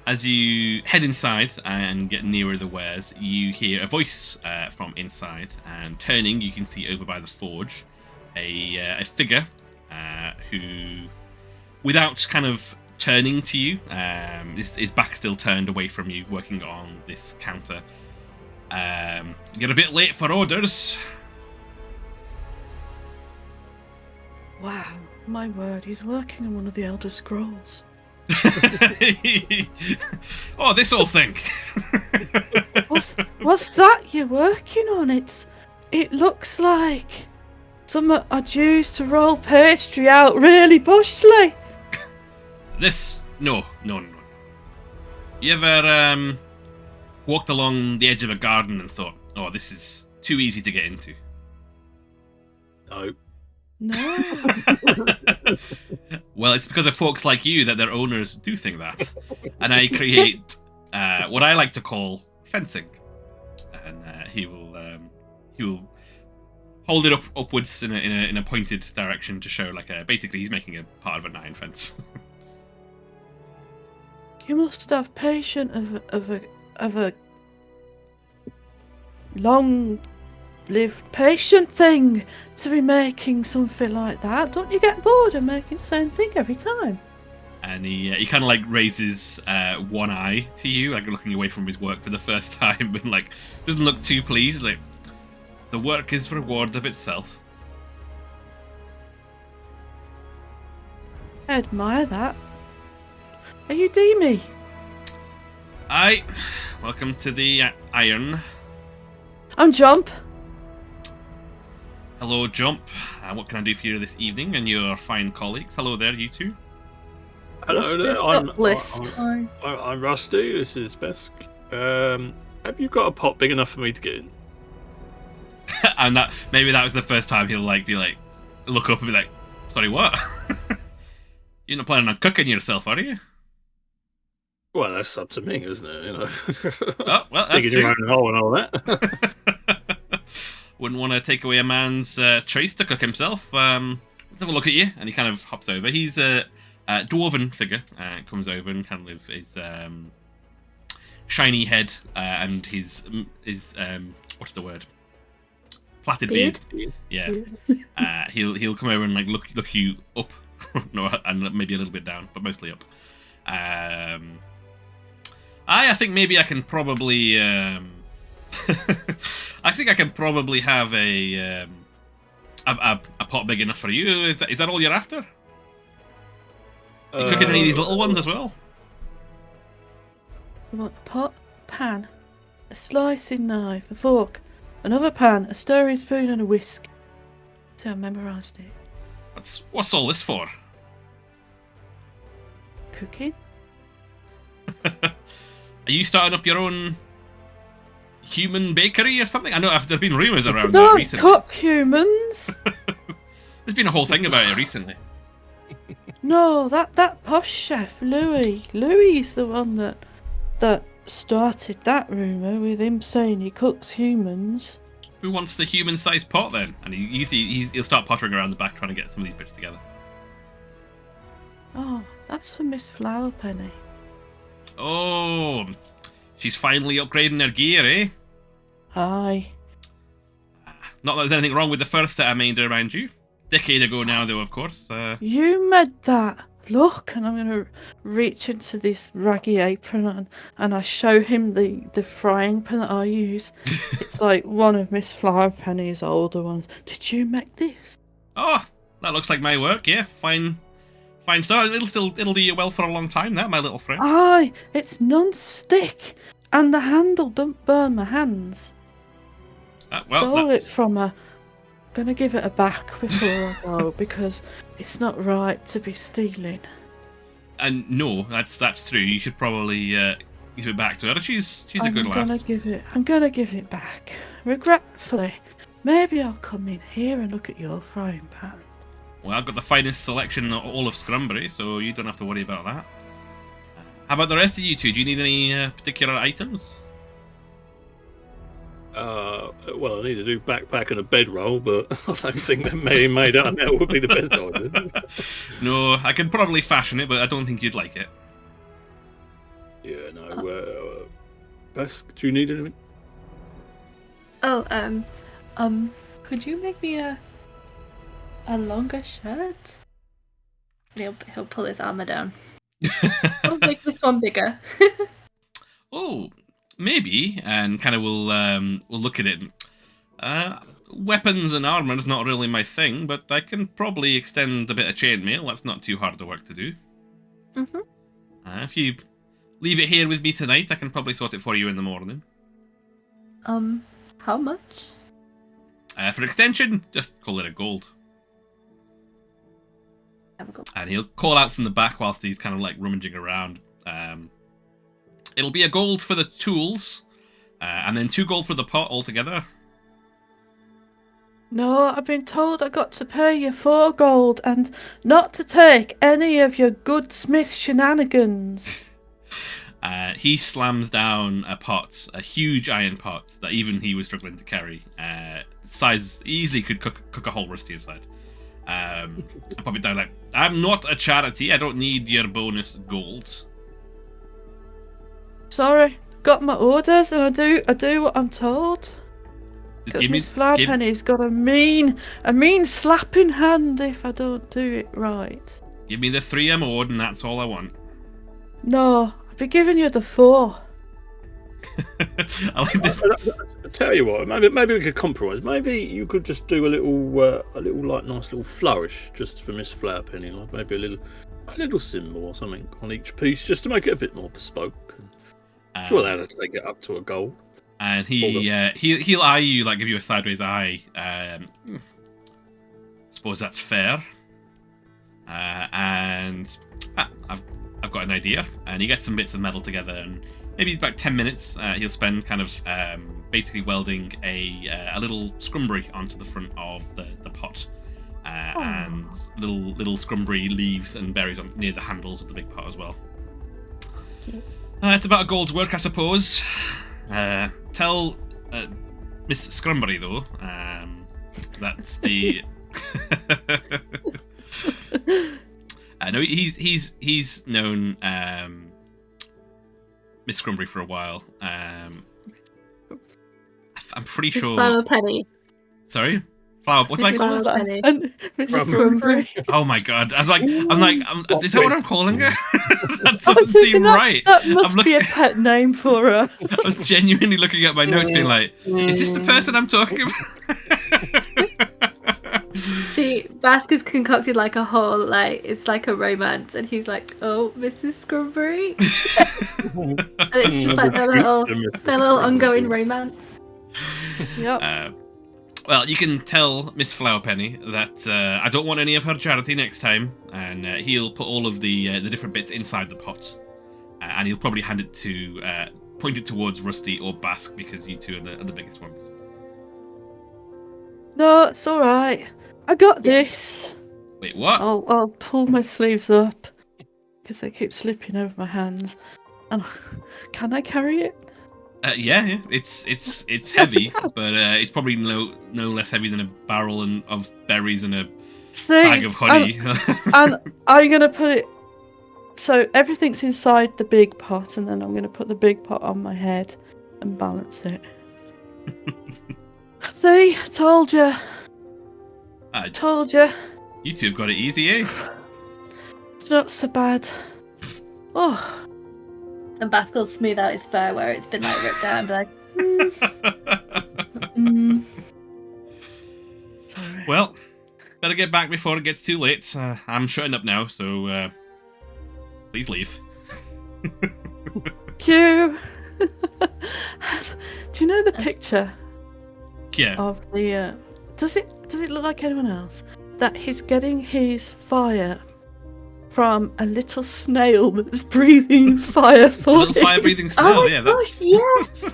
As you head inside and get nearer the wares, you hear a voice from inside, and turning, you can see over by the forge a figure who, without kind of turning to you, his back still turned away from you, working on this counter. You're a bit late for orders. Wow, my word, he's working on one of the Elder Scrolls. Oh, this whole thing. What's that you're working on? It looks like some are used to roll pastry out really bushly. This? No. You ever walked along the edge of a garden and thought, oh, this is too easy to get into? No. No. Well, it's because of folks like you that their owners do think that. And I create what I like to call fencing. And he will hold it upwards in a pointed direction to show basically he's making a part of a 9 fence. You must have patience of a long-lived patient thing to be making something like that. Don't you get bored of making the same thing every time? And he kind of raises one eye to you, looking away from his work for the first time, and doesn't look too pleased. The work is reward of itself. I admire that. Are you Demi? Aye. Welcome to the Iron. I'm Jomp. Hello, Jomp. What can I do for you this evening and your fine colleagues? Hello there, you two. Hello What's there. this up list? I'm Rusty. This is Basque. Have you got a pot big enough for me to get in? And maybe that was the first time he'll be look up and be like, sorry, what? You're not planning on cooking yourself, are you? Well, that's up to me, isn't it? Oh, well, that's digging your true. own hole and all that. Wouldn't want to take away a man's choice to cook himself. Let's have a look at you. And he kind of hops over. He's a dwarven figure. Comes over and kind of his shiny head and his what's the word? Plaited beard. Yeah. He'll come over and look you up, no, and maybe a little bit down, but mostly up. I think maybe I can probably. I think I can probably have a pot big enough for you. Is that all you're after? Are you cooking any of these little ones as well? I want a pot, pan, a slicing knife, a fork, another pan, a stirring spoon, and a whisk. So I memorised it. What's all this for? Cooking? Are you starting up your own human bakery or something? I know there's been rumours around that Don't recently. cook humans! There's been a whole thing about it recently. No, that posh chef, Louis. Louis is the one that started that rumour with him saying he cooks humans. Who wants the human-sized pot then? And he'll start pottering around the back trying to get some of these bits together. Oh, that's for Miss Flowerpenny. Oh, she's finally upgrading her gear, eh? Aye. Not that there's anything wrong with the first set I made her, mind you. Decade ago now, though, of course. You made that. Look, and I'm going to reach into this raggy apron and I show him the frying pan that I use. It's like one of Miss Flowerpenny's older ones. Did you make this? Oh, that looks like my work, yeah. Fine start. It'll do you well for a long time, that, my little friend. Aye, it's non-stick and the handle don't burn my hands. Well, Stole it that's... from a gonna give it a back before I go because it's not right to be stealing. And no, that's true. You should probably give it back to her. She's a good lass. I'm gonna give it back. Regretfully. Maybe I'll come in here and look at your frying pan. Well, I've got the finest selection in all of Scrumberry, so you don't have to worry about that. How about the rest of you two? Do you need any particular items? Well, I need a new backpack and a bedroll, but I don't think that made out now would be the best item. No, I could probably fashion it, but I don't think you'd like it. Yeah, no. Basque, do you need anything? Oh, could you make me a longer shirt? He'll pull his armor down. I'll make this one bigger. Oh, maybe, and kind of we'll look at it. Weapons and armor is not really my thing, but I can probably extend a bit of chainmail. That's not too hard of work to do. Mhm. If you leave it here with me tonight, I can probably sort it for you in the morning. How much? For extension, just call it a gold. Have a go. And he'll call out from the back whilst he's kind of like rummaging around. It'll be a gold for the tools, and then 2 gold for the pot altogether. No, I've been told I got to pay you 4 gold and not to take any of your good smith shenanigans. He slams down a pot, a huge iron pot that even he was struggling to carry. Size easily could cook a whole rusty inside. I'll pop it down like, I'm not a charity. I don't need your bonus gold. Sorry, got my orders and I do what I'm told. Because Miss Flowerpenny's got a mean slapping hand if I don't do it right. Give me the 3 I'm owed and that's all I want. No, I'll be giving you the 4. I like this. I'll tell you what, maybe we could compromise. Maybe you could just do a little like nice little flourish just for Miss Flowerpenny, like maybe a little symbol or something on each piece, just to make it a bit more bespoke. Sure, that'll take it up to a gold. And he'll eye you, like give you a sideways eye. Suppose that's fair. And I've got an idea. And he gets some bits of metal together, and maybe about 10 minutes he'll spend kind of basically welding a little Scrumberry onto the front of the pot, and little Scrumberry leaves and berries on near the handles of the big pot as well. It's about a gold's work, I suppose. Tell Miss Scrumberry though, that's the. No, he's known Miss Scrumberry for a while. I'm pretty sure. Flowerpenny. Sorry, flower. What did I call her? And Miss Scrumberry. Oh my god! Is that what I'm calling her? That doesn't seem right. That must be a pet name for her. I was genuinely looking at my notes, being like, "Is this the person I'm talking about?" See, Basque has concocted like a whole, it's like a romance, and he's like, "Oh, Mrs. Scrumberry," and it's just like their little ongoing romance. Yep. Well, you can tell Miss Flowerpenny that I don't want any of her charity next time, and he'll put all of the different bits inside the pot, and he'll probably hand it to point it towards Rusty or Basque because you two are the biggest ones. No, it's all right. I got this. Wait, what? I'll pull my sleeves up because they keep slipping over my hands. And can I carry it? Yeah, it's heavy, but it's probably no less heavy than a barrel of berries and a bag of honey. And I'm gonna put it. So everything's inside the big pot, and then I'm gonna put the big pot on my head and balance it. See, I told you. Told you. You two have got it easy, eh? It's not so bad. Oh. And Basque will smooth out his fur where it's been ripped out and be like, Sorry. Well, better get back before it gets too late. I'm shutting up now, so please leave. Q. Do you know the picture? Yeah. Of the. does it look like anyone else that he's getting his fire from a little snail that's breathing fire for A little him? fire-breathing snail, Oh my yeah, gosh, that's... yes!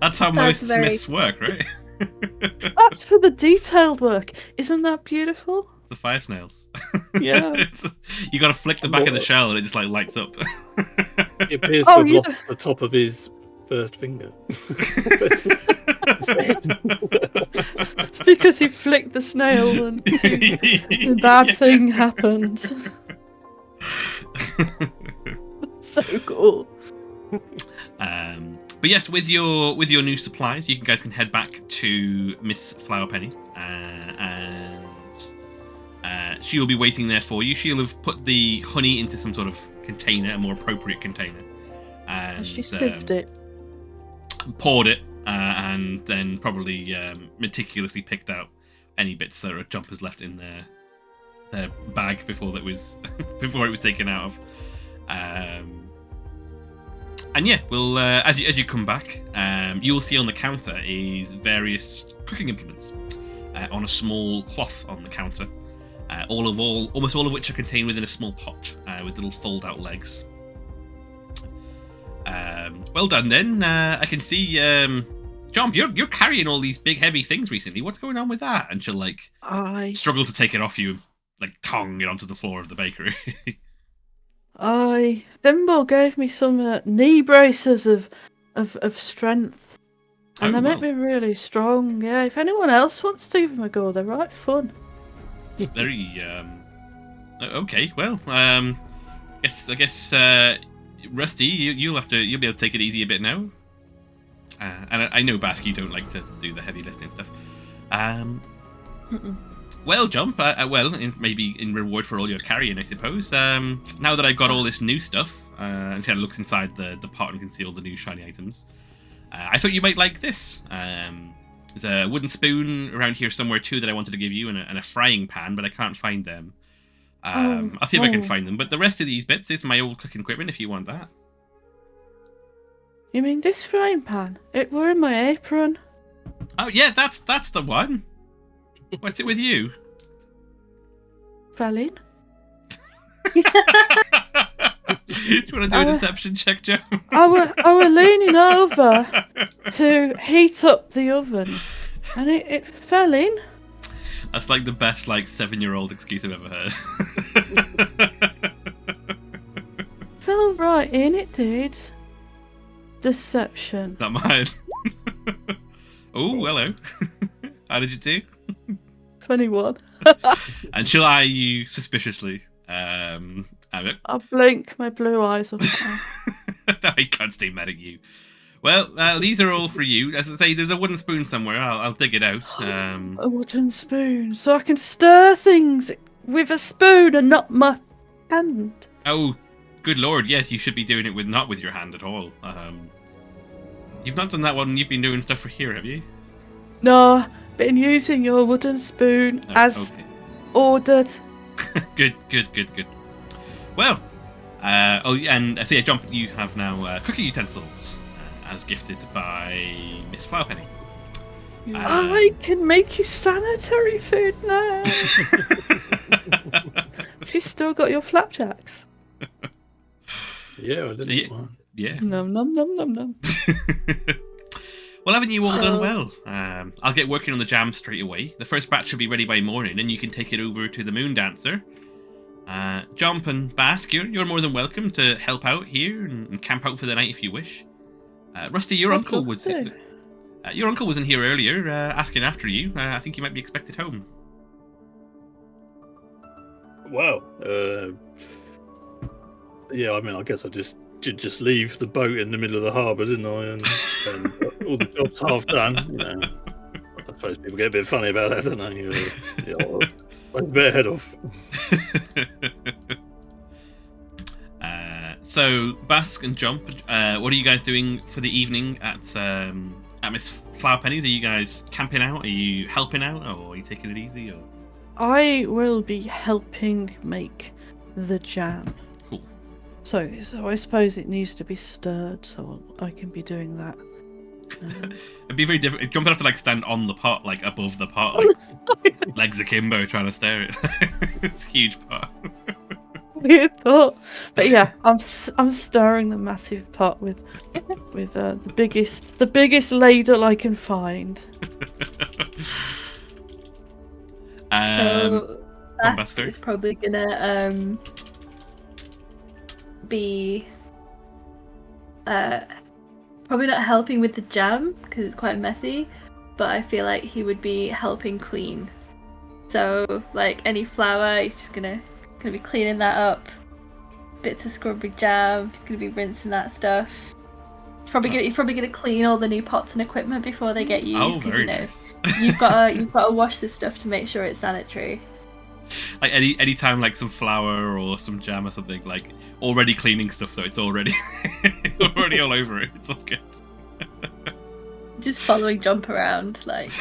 That's how That's most very- myths work, right? That's for the detailed work. Isn't that beautiful? The fire snails. Yeah. You gotta flick the back of the shell and it just like lights up. He appears Oh, to have you lost the top of his first finger. It's because he flicked the snail and the bad thing happened. So cool. But yes, with your new supplies, you guys can head back to Miss Flowerpenny, and she'll be waiting there for you. She'll have put the honey into some sort of container, a more appropriate container, and She sieved it. poured it, and then probably meticulously picked out any bits that Jomp has left in their bag before that was before it was taken out of. And yeah, we'll as you come back, you'll see on the counter is various cooking implements on a small cloth on the counter. Almost all of which are contained within a small pot with little fold-out legs. Well done then. I can see, Jomp, you're carrying all these big heavy things recently. What's going on with that? And she'll like struggle to take it off you, like tong it onto the floor of the bakery. Thimble gave me some knee braces of strength, and they make me really strong. Yeah, if anyone else wants to give them a go, they're right fun. It's very okay. Well, I guess Rusty, you'll be able to take it easy a bit now. And I know Basque, you don't like to do the heavy lifting stuff. Well, Jomp, maybe in reward for all your carrying, I suppose. Now that I've got all this new stuff, and kind of looks inside the pot and can see all the new shiny items, I thought you might like this. There's a wooden spoon around here somewhere too that I wanted to give you, and a frying pan, but I can't find them. I'll see if I can find them. But the rest of these bits is my old cooking equipment if you want that. You mean this frying pan? It were in my apron. Oh yeah, that's the one. What's it with you? Fell in. Do you want to do a deception check, Joe? I were leaning over to heat up the oven, and it fell in. That's like the best 7-year-old excuse I've ever heard. Fell right in, it did. Deception. Not mine. Oh, hello. How did you do? 21. And she'll eye you suspiciously. Amit. I blink my blue eyes up. No, he can't stay mad at you. Well, these are all for you. As I say, there's a wooden spoon somewhere. I'll dig it out. A wooden spoon, so I can stir things with a spoon and not my hand. Oh, good lord, yes, you should be doing it not with your hand at all. You've not done that one. You've been doing stuff for here, have you? No, been using your wooden spoon as ordered. Good. Well, and so yeah, Jomp, you have now cooking utensils as gifted by Miss Flowerpenny. I can make you sanitary food now. She's still got your flapjacks. Yeah, I didn't mind. Yeah. Nom nom nom nom nom. Well, haven't you all done well? I'll get working on the jam straight away. The first batch should be ready by morning, and you can take it over to the Moondancer. Jomp and Basque, you're more than welcome to help out here and camp out for the night if you wish. Rusty, your uncle was in here earlier, asking after you. I think you might be expected home. Wow. Yeah, I mean, I guess I just leave the boat in the middle of the harbour, didn't I? And all the job's half done. You know, I suppose people get a bit funny about that, don't they? I better head off. So, Basque and Jomp, what are you guys doing for the evening at Miss Flowerpenny's? Are you guys camping out? Are you helping out? Or are you taking it easy? Or... I will be helping make the jam. Cool. So I suppose it needs to be stirred, so I can be doing that. It'd be very difficult. Jump would have to like stand on the pot, like above the pot, like legs akimbo, trying to stare it. It's a huge pot. Weird thought, but yeah, I'm stirring the massive pot with the biggest ladle I can find. So Basque is probably gonna be probably not helping with the jam because it's quite messy, but I feel like he would be helping clean. So like any flour, he's just gonna be cleaning that up. Bits of Scrumberry Jam, he's gonna be rinsing that stuff. He's probably gonna clean all the new pots and equipment before they get used. Oh, very nice. you've got to wash this stuff to make sure it's sanitary. Like any time like some flour or some jam or something, like already cleaning stuff, so it's already already all over it. It's all good. Just following Jomp around, like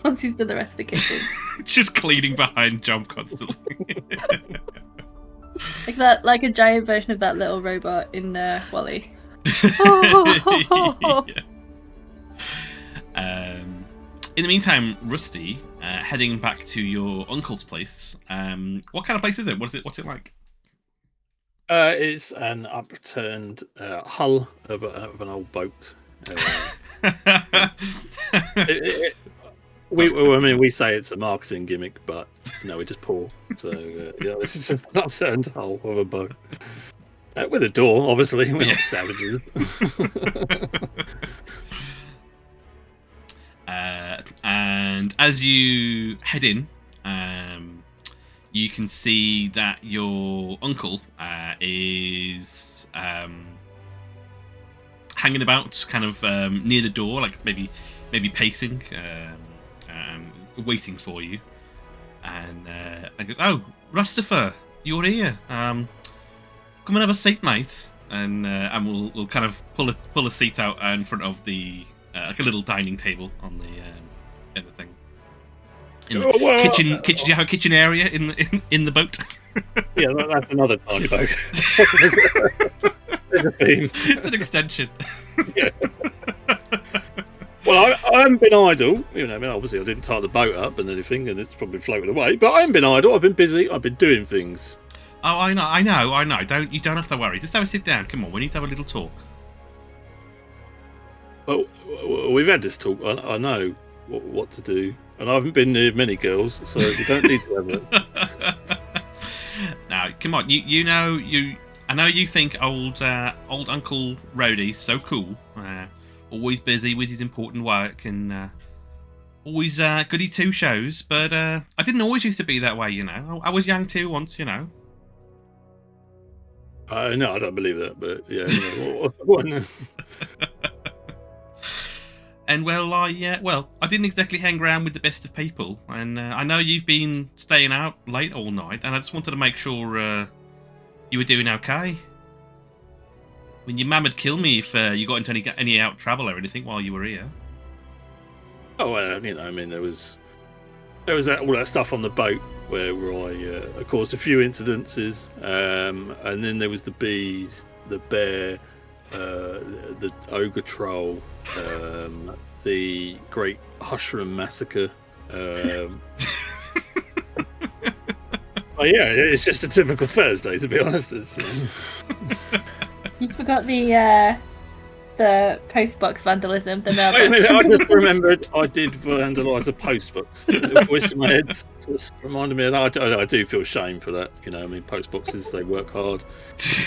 once he's done the rest of the kitchen. Just cleaning behind Jomp constantly. like a giant version of that little robot in Wall-E. In the meantime, Rusty, heading back to your uncle's place. What kind of place is it? What's it like? It's an upturned hull of an old boat. We say it's a marketing gimmick, but no, we just pour. So this is just an upturned hull of a boat with a door. Obviously, we're not savages. And as you head in, you can see that your uncle is hanging about, kind of near the door, like maybe pacing, waiting for you. And goes, "Oh, Rustopher, you're here. Come and have a seat, mate." And we'll kind of pull a seat out in front of the like a little dining table on the thing. In the kitchen. Do you have a kitchen area in the boat? Yeah, that's another tiny boat. There's a theme. It's an extension. Yeah. Well, I haven't been idle. Obviously I didn't tie the boat up and anything, and it's probably floated away. But I haven't been idle. I've been busy. I've been doing things. Oh, I know. You don't have to worry. Just have a sit down. Come on, we need to have a little talk. Well, we've had this talk. I know what to do, and I haven't been near many girls, so you don't need to have it. Now, come on. I know you think old Uncle Rhodey's so cool. Always busy with his important work and always goody two shows. But I didn't always used to be that way. I was young too once. No, I don't believe that. But yeah. And I didn't exactly hang around with the best of people, and I know you've been staying out late all night, and I just wanted to make sure you were doing okay. I mean, your mum would kill me if you got into any out travel or anything while you were here. Oh, well, there was all that stuff on the boat where I caused a few incidences, and then there was the bees, the bear, the ogre troll, the great Hushram massacre. Oh yeah, it's just a typical Thursday, to be honest. You forgot the postbox vandalism. The mailbox. I just remembered I did vandalise a postbox. The voice in my head just reminded me of that. I do feel shame for that. Postboxes, they work hard,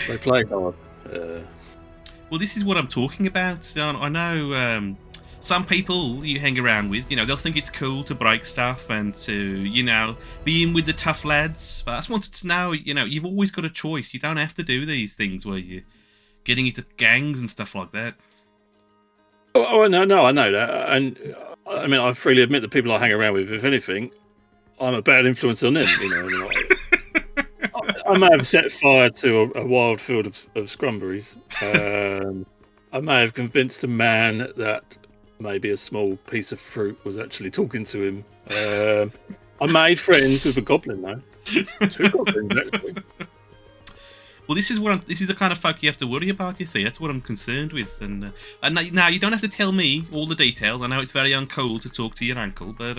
they play hard. Well, this is what I'm talking about. I know some people you hang around with, they'll think it's cool to break stuff and to, be in with the tough lads. But I just wanted to know, you've always got a choice. You don't have to do these things where you're getting into gangs and stuff like that. Oh no, I know that. And I freely admit the people I hang around with, if anything, I'm a bad influence on them. I may have set fire to a wild field of scrumberries. I may have convinced a man that maybe a small piece of fruit was actually talking to him. I made friends with a goblin, though. 2 goblins, actually. Well, Well, this is the kind of folk you have to worry about. You see, that's what I'm concerned with. And now you don't have to tell me all the details. I know it's very uncool to talk to your uncle, but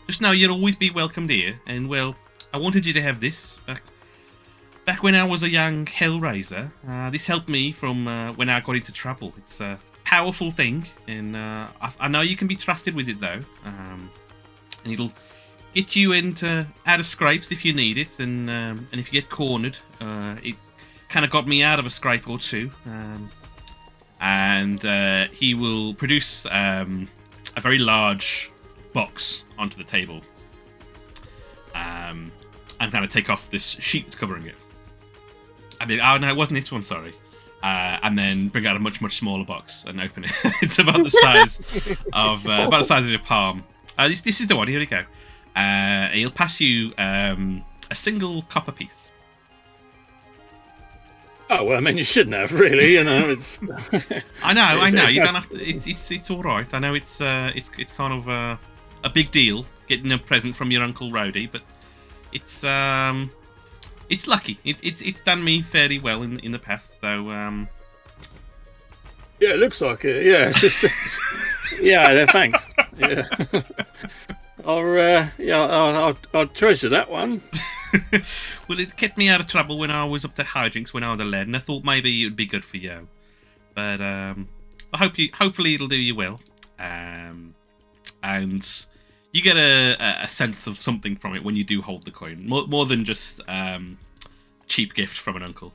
just know you'll always be welcomed here. And well, I wanted you to have this back when I was a young Hellraiser. This helped me from when I got into trouble. It's a powerful thing, and I know you can be trusted with it though. And it'll get you out of scrapes if you need it, and if you get cornered, it kind of got me out of a scrape or two. And he will produce a very large box onto the table, and kind of take off this sheet that's covering it. I mean, oh no, it wasn't this one, sorry. And then bring out a much smaller box and open it. It's about the size of your palm. This is the one. Here we go. He'll pass you a single copper piece. Oh well, I mean, you shouldn't have really. You know, it's. I know. You don't have to. It's all right. I know it's kind of a big deal getting a present from your Uncle Rowdy, but it's lucky. It's done me fairly well in the past. So yeah, it looks like it. Yeah. Yeah. Thanks. Yeah. I'll treasure that one. Well, it kept me out of trouble when I was up to hijinks when I was a lad, and I thought maybe it would be good for you. But hopefully it'll do you well. And you get a sense of something from it when you do hold the coin, more than just cheap gift from an uncle.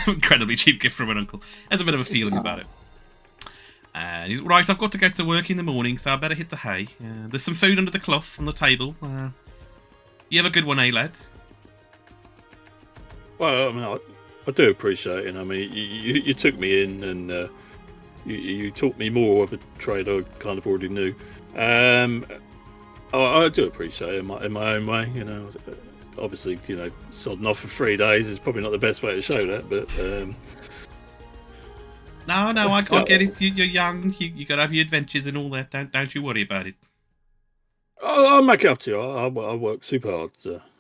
Incredibly cheap gift from an uncle. There's a bit of a feeling about it. Right, I've got to go to work in the morning, so I better hit the hay. There's some food under the cloth on the table. You have a good one, lad? Well, I mean, I do appreciate it. I mean, you took me in and you taught me more of a trade I kind of already knew. I do appreciate it in my own way. You know, obviously, you know, sodding off for 3 days is probably not the best way to show that, but. No, I get it. You're young. You got to have your adventures and all that. Don't you worry about it. I'll make it up to you. I'll work super hard.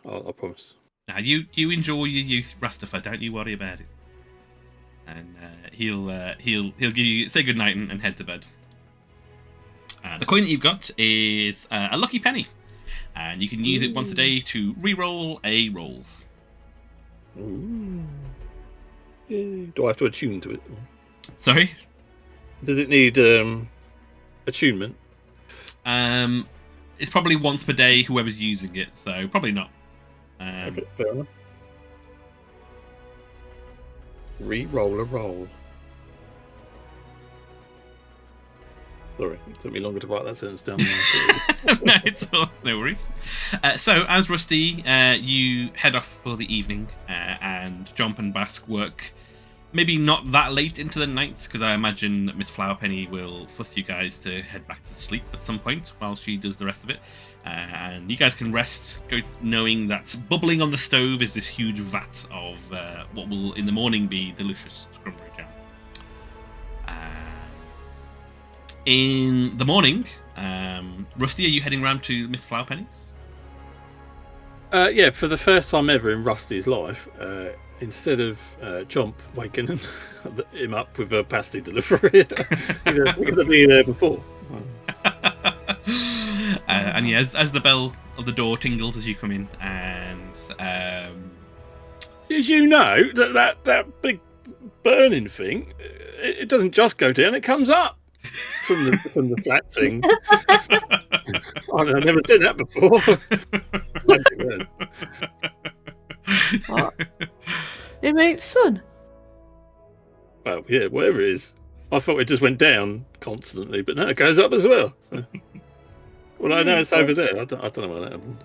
I promise. Now you enjoy your youth, Rastafari. Don't you worry about it. And he'll give you say good night and head to bed. The coin that you've got is a lucky penny, and you can use it once a day to re-roll a roll. Ooh. Do I have to attune to it? Sorry? Does it need attunement? It's probably once per day, whoever's using it, so probably not. Okay, fair enough. Re-roll a roll. Sorry, it took me longer to write that sentence down. No, it's no worries. So, as Rusty, you head off for the evening, and Jomp and Basque work maybe not that late into the night, because I imagine that Miss Flowerpenny will fuss you guys to head back to sleep at some point while she does the rest of it. And you guys can rest, knowing that bubbling on the stove is this huge vat of what will in the morning be delicious Scrumberry Jam. In the morning, Rusty, are you heading round to Miss Flowerpenny's? Yeah, for the first time ever in Rusty's life, instead of Jomp waking him up with a pasty delivery, he's going to be there before. So. And yeah, as the bell of the door tingles as you come in, and did you know that big burning thing? It doesn't just go down; it comes up from the flat thing. I've never seen that before. What? It makes sun. Well, yeah, whatever it is. I thought it just went down constantly, but no, it goes up as well. So. Well, I know it's over there. I don't know what that happened.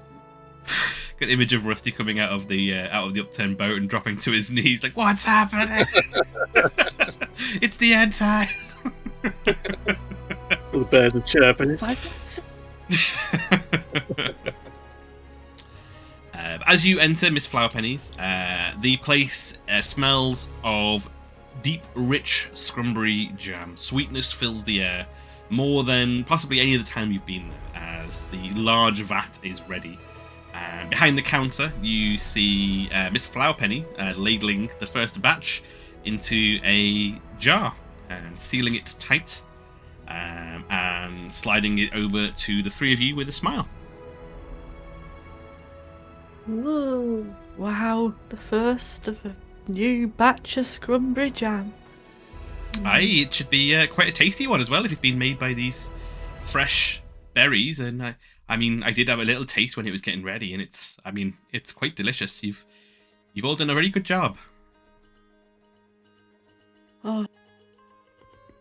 Good image of Rusty coming out of the upturned boat and dropping to his knees, like, "What's happening? It's the end times." All the birds are chirping. It's like. As you enter Miss Flowerpenny's, the place smells of deep, rich Scrumberry Jam. Sweetness fills the air more than possibly any other time you've been there, as the large vat is ready. Behind the counter, you see Miss Flowerpenny ladling the first batch into a jar and sealing it tight, and sliding it over to the three of you with a smile. Ooh, wow, the first of a new batch of Scrumberry Jam. Aye, it should be quite a tasty one as well if it's been made by these fresh berries. And I mean, I did have a little taste when it was getting ready, and it's quite delicious. You've all done a very good job. Oh,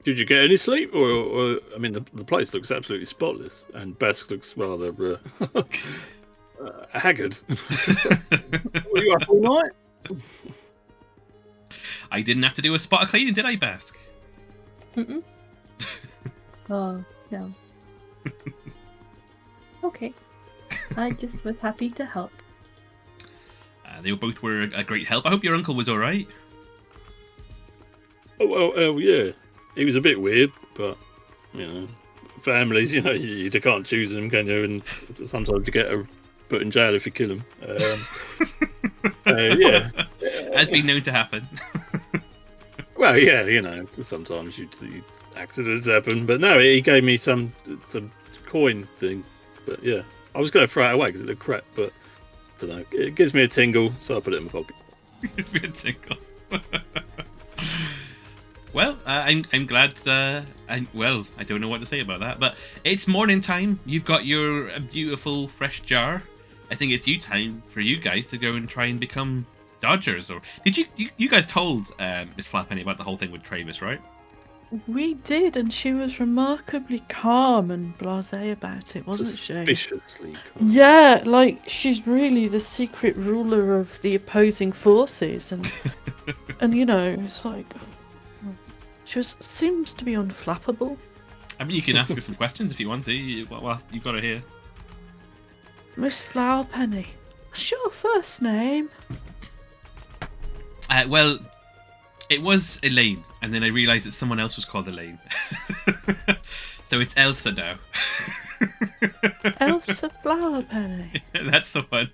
Did you get any sleep, or I mean, the place looks absolutely spotless, and Basque looks rather haggard. Were you up all night? I didn't have to do a spot of cleaning, did I, Basque? Mm-mm. Oh, no. Okay. I just was happy to help. They both were a great help. I hope your uncle was all right. Oh, well, yeah. He was a bit weird, but, you know, families, you can't choose them, can you? And sometimes you get put in jail if you kill them. Yeah. Has been known to happen. Well, yeah, sometimes accidents happen. But no, he gave me some coin thing. But yeah, I was going to throw it away because it looked crap, but I don't know. It gives me a tingle, so I put it in my pocket. Gives me a tingle. Well, I'm glad. I don't know what to say about that, but it's morning time. You've got your beautiful fresh jar. I think it's time for you guys to go and try and become Dodgers. Or did you guys told Miss Flappenny about the whole thing with Travis, right? we did, and she was remarkably calm and blasé about it, wasn't she? Suspiciously calm. Yeah, like she's really the secret ruler of the opposing forces, and and it's like she seems to be unflappable. I mean, you can ask her some questions if you want to. You've got her here. Miss Flowerpenny, what's your first name? Well, it was Elaine, and then I realised that someone else was called Elaine. So it's Elsa now. Elsa Flowerpenny. That's the one.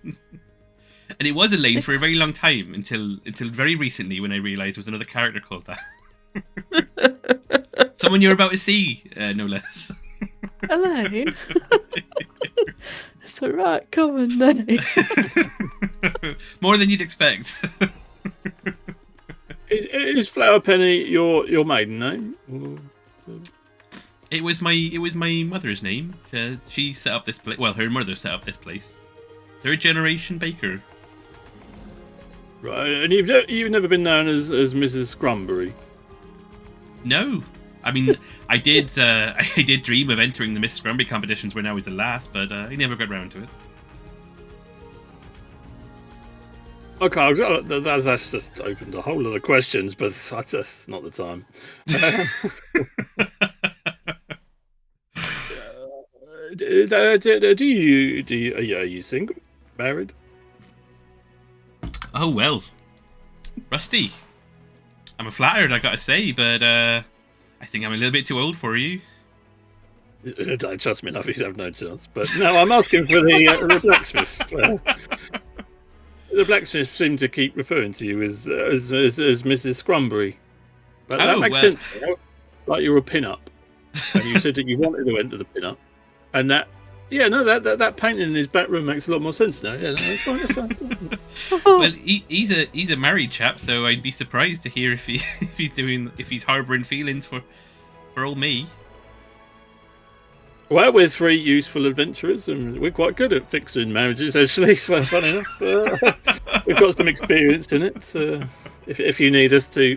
And it was Elaine for a very long time, until very recently when I realised there was another character called that. Someone you're about to see, no less. Elaine? It's a right common name. More than you'd expect. Is Flowerpenny your maiden name? It was my mother's name. She set up this place. Well, her mother set up this place. Third generation baker. Right, and you've never been known as Mrs. Scrumberry. No, I mean I did dream of entering the Miss Scrumberry competitions when I was the last, but I never got round to it. Okay, that's just opened a whole lot of questions, but that's just not the time. Are you single? Married? Oh well, Rusty. I'm flattered, I gotta say, but I think I'm a little bit too old for you. Don't trust me enough, you'd have no chance. But no, I'm asking for the blacksmith. The blacksmith seemed to keep referring to you as Mrs. Scrumberry. But that makes sense. Like you were a pin-up. And you said that you wanted to enter the pin-up. And that painting in his back room makes a lot more sense now. Yeah, that's fine. Well, he's a married chap, so I'd be surprised to hear if he's harbouring feelings for old me. Well, we're three useful adventurers, and we're quite good at fixing marriages, actually. So fun enough. We've got some experience in it. If you need us to,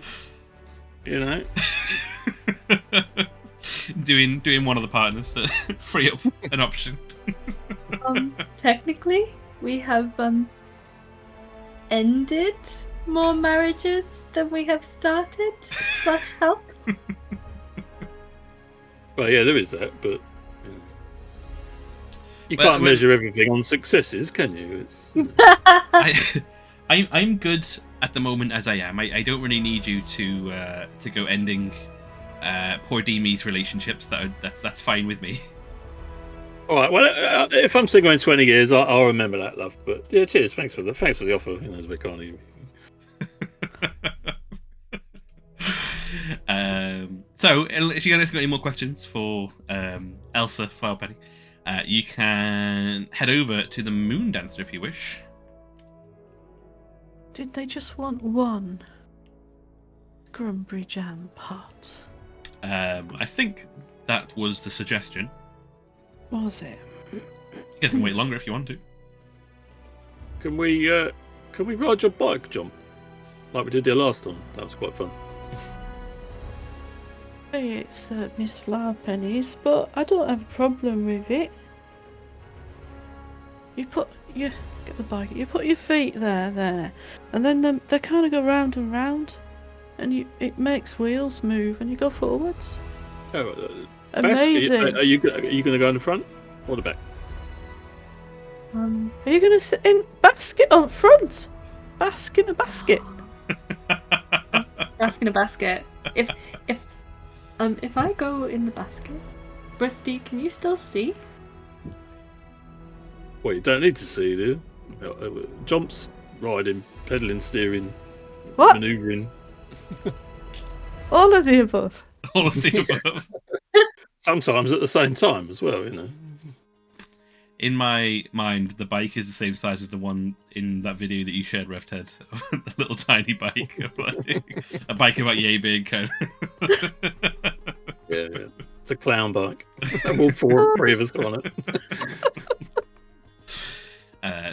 doing one of the partners to free up an option. Technically, we have ended more marriages than we have started. / help. Well, yeah, there is that, but. You can't measure everything on successes, can you? I'm good at the moment as I am. I don't really need you to go ending poor Demi's relationships. That's fine with me. All right. Well, if I'm single in 20 years, I'll remember that, love. But yeah, cheers. Thanks for the offer. You know, it's a bit kind of you. So, if you guys got any more questions for Elsa Filepenny, you can head over to the Moondancer if you wish. Did they just want one Scrumberry Jam pot? I think that was the suggestion. Was it? You guys can wait longer if you want to. Can we ride your bike, Jomp? Like we did there last time. That was quite fun. It's Miss Flowerpenny's, but I don't have a problem with it. Get the bike. You put your feet there, and then they kind of go round and round, and it makes wheels move, and you go forwards. Oh, amazing! Are you going to go in the front or the back? Are you going to sit in basket on front? Basque in a basket. Basque in a basket. If I go in the basket, Rusty, can you still see? Well, you don't need to see, do you? Jumps, riding, pedaling, steering, What? manoeuvring. All of the above. All of the above. Sometimes at the same time as well, you know. In my mind, the bike is the same size as the one in that video that you shared, RevTed. The little tiny bike. A bike about yay big, kind of. Yeah. It's a clown bike. All three of us go on it.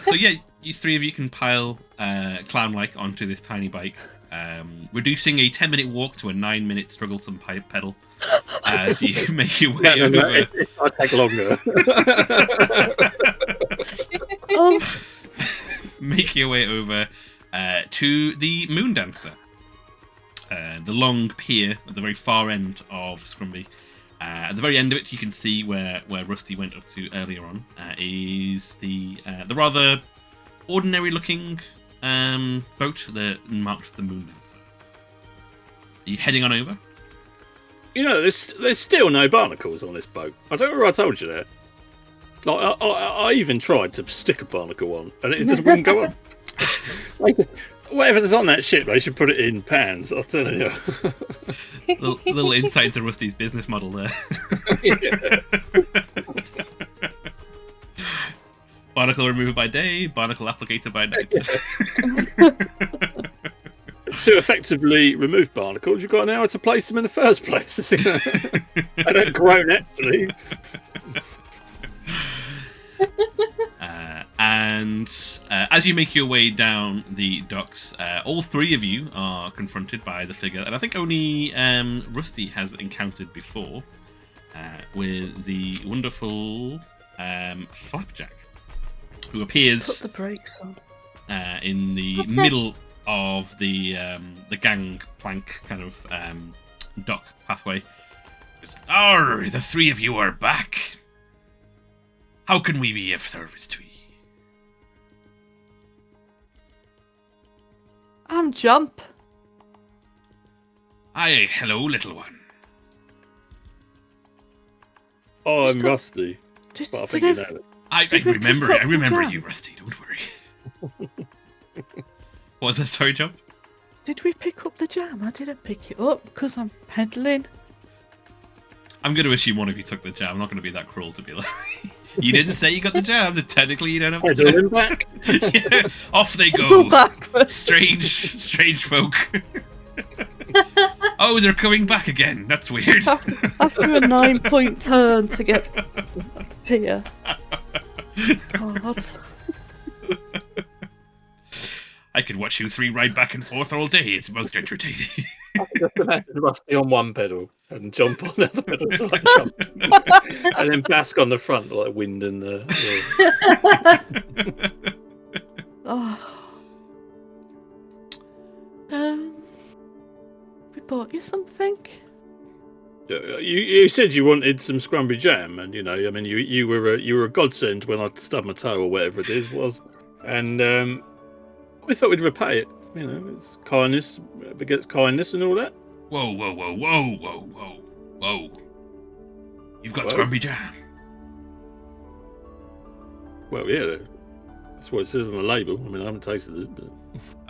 So yeah, you three of you can pile clown-like onto this tiny bike, reducing a 10-minute walk to a 9-minute strugglesome pedal as you make your way over. It might take longer. Make your way over to the Moondancer, the long pier at the very far end of Scrumberry. At the very end of it, you can see where Rusty went up to earlier on is the rather ordinary-looking boat that marked the Moondancer. Are you heading on over? You know, there's still no barnacles on this boat. I don't know if I told you that. Like, I even tried to stick a barnacle on, and it just wouldn't go on. Like, whatever's on that ship, they should put it in pans. I'm telling you. little insight into Rusty's business model there. Yeah. Barnacle remover by day, barnacle applicator by night. To effectively remove barnacles, you've got an hour to place them in the first place. They don't grow naturally. And as you make your way down the docks, all three of you are confronted by the figure that I think only Rusty has encountered before, with the wonderful Flapjack, who appears Put the brakes on. in the middle of the gangplank kind of dock pathway. "Oh, the three of you are back. How can we be of service to you?" I'm Jomp. Aye, hello, little one. Oh, I'm Just got- Rusty. Just, But I did, think you ev- know it. I Did we remember pick it. I up the remember jam? you, Rusty. Don't worry. What was that? Sorry, Jump? did we pick up the jam? I didn't pick it up because I'm peddling. I'm going to assume one of you took the jam. I'm not going to be that cruel to be like, you didn't say you got the jam, so technically you don't have the Pedal jam. him back. Yeah, off they It's all go. backwards. Strange folk. Oh, they're coming back again. That's weird. After a 9-point turn to get here. God. I could watch you three ride back and forth all day. It's most entertaining. I can just imagine Rusty on one pedal and Jump on the other pedal, so like Jump. And then Basque on the front, like wind and Oh. We bought you something? You said you wanted some Scrumberry Jam, and you know, I mean, you were a godsend when I stubbed my toe or whatever it was, and we thought we'd repay it. You know, it's kindness begets kindness and all that. Whoa, whoa, whoa, whoa, whoa, whoa, whoa. You've got Whoa. Scrumberry Jam. Well, yeah, that's what it says on the label. I mean, I haven't tasted it, but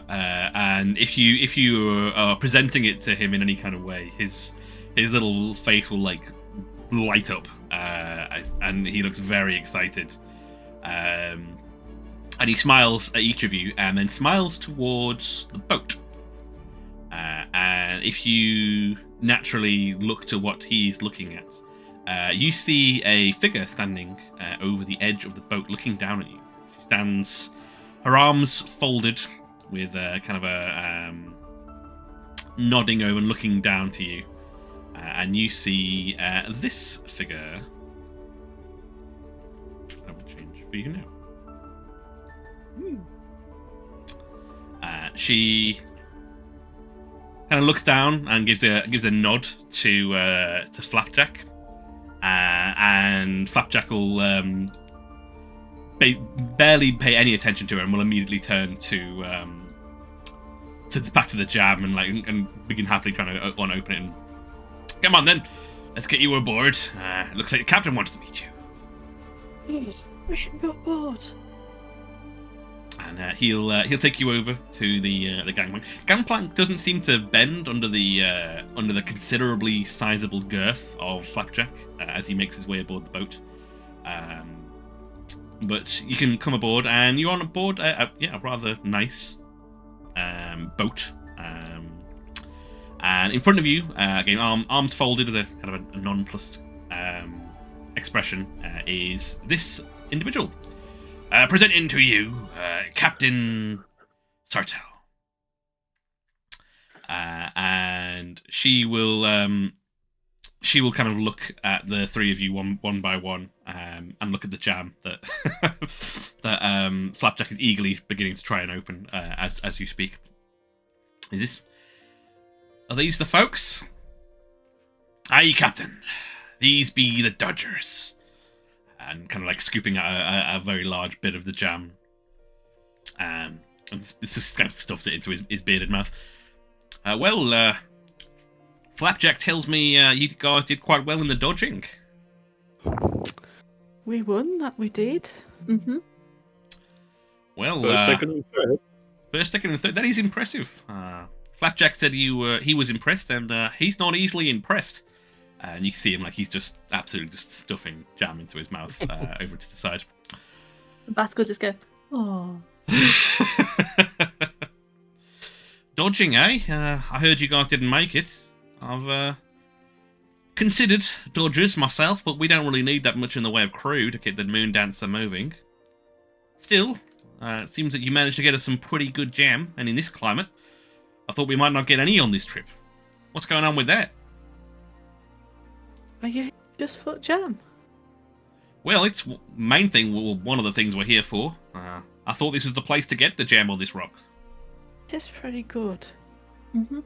and if you are presenting it to him in any kind of way, his little face will like light up, and he looks very excited. And he smiles at each of you, and then smiles towards the boat. And if you naturally look to what he's looking at, you see a figure standing over the edge of the boat, looking down at you. She stands, her arms folded, with kind of a nodding over and looking down to you. And you see this figure. I will change for you now. She kind of looks down and gives a nod to Flapjack, and Flapjack will barely pay any attention to her and will immediately turn to back to the jam and begin happily trying to open it. And come on then, let's get you aboard. It looks like the captain wants to meet you. Yes, we should go aboard. And he'll take you over to the gangplank. Gangplank doesn't seem to bend under the considerably sizable girth of Flapjack as he makes his way aboard the boat. But you can come aboard, and you're on board a rather nice boat. And in front of you, again, arms folded with a kind of a nonplussed expression, is this individual. Presenting to you, Captain Sartell. And she will kind of look at the three of you one by one, and look at the jam that that Flapjack is eagerly beginning to try and open as you speak. Are these the folks? Aye, Captain. These be the Dodgers. And kind of like scooping out a very large bit of the jam. And this just kind of stuffs it into his bearded mouth. Flapjack tells me you guys did quite well in the dodging. We won, that we did. Mm-hmm. Well, first, second, and third. First, second, and third. That is impressive. Flapjack said he was impressed, and he's not easily impressed. And you can see him like he's just absolutely just stuffing jam into his mouth over to the side. Basque will just go, oh. Dodging, eh? I heard you guys didn't make it. I've considered dodgers myself, but we don't really need that much in the way of crew to keep the Moondancer moving. Still, it seems that you managed to get us some pretty good jam, and in this climate, I thought we might not get any on this trip. What's going on with that? Are you just for jam? Well, it's main thing. One of the things we're here for. I thought this was the place to get the jam on this rock. It's pretty good. Mm-hmm.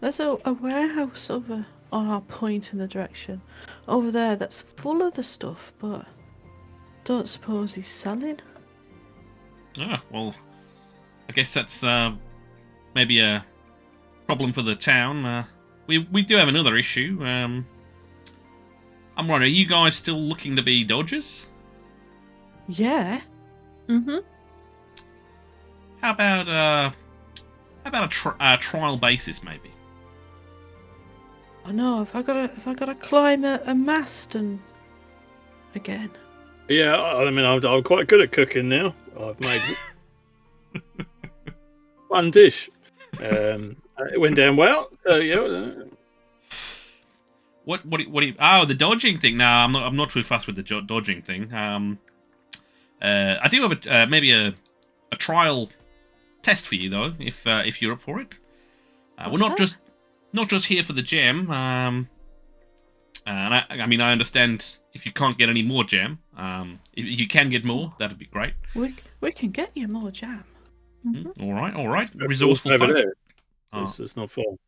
There's a warehouse over on our point in the direction over there that's full of the stuff, but don't suppose he's selling. Ah, well, I guess that's maybe a problem for the town. We do have another issue. I'm wondering, are you guys still looking to be dodgers? Yeah. Mm-hmm. How about a trial basis, maybe? I know. If I gotta climb a mast and again. Yeah, I mean, I'm quite good at cooking now. I've made one dish. It went down well. So yeah. What the dodging thing? No, I'm not too fast with the dodging thing. I do have maybe a trial test for you though, if you're up for it. We're not just here for the jam. And I mean, I understand if you can't get any more jam. If you can get more, that'd be great. We can get you more jam. Mm-hmm. All right. Resourceful folk. It's not fun.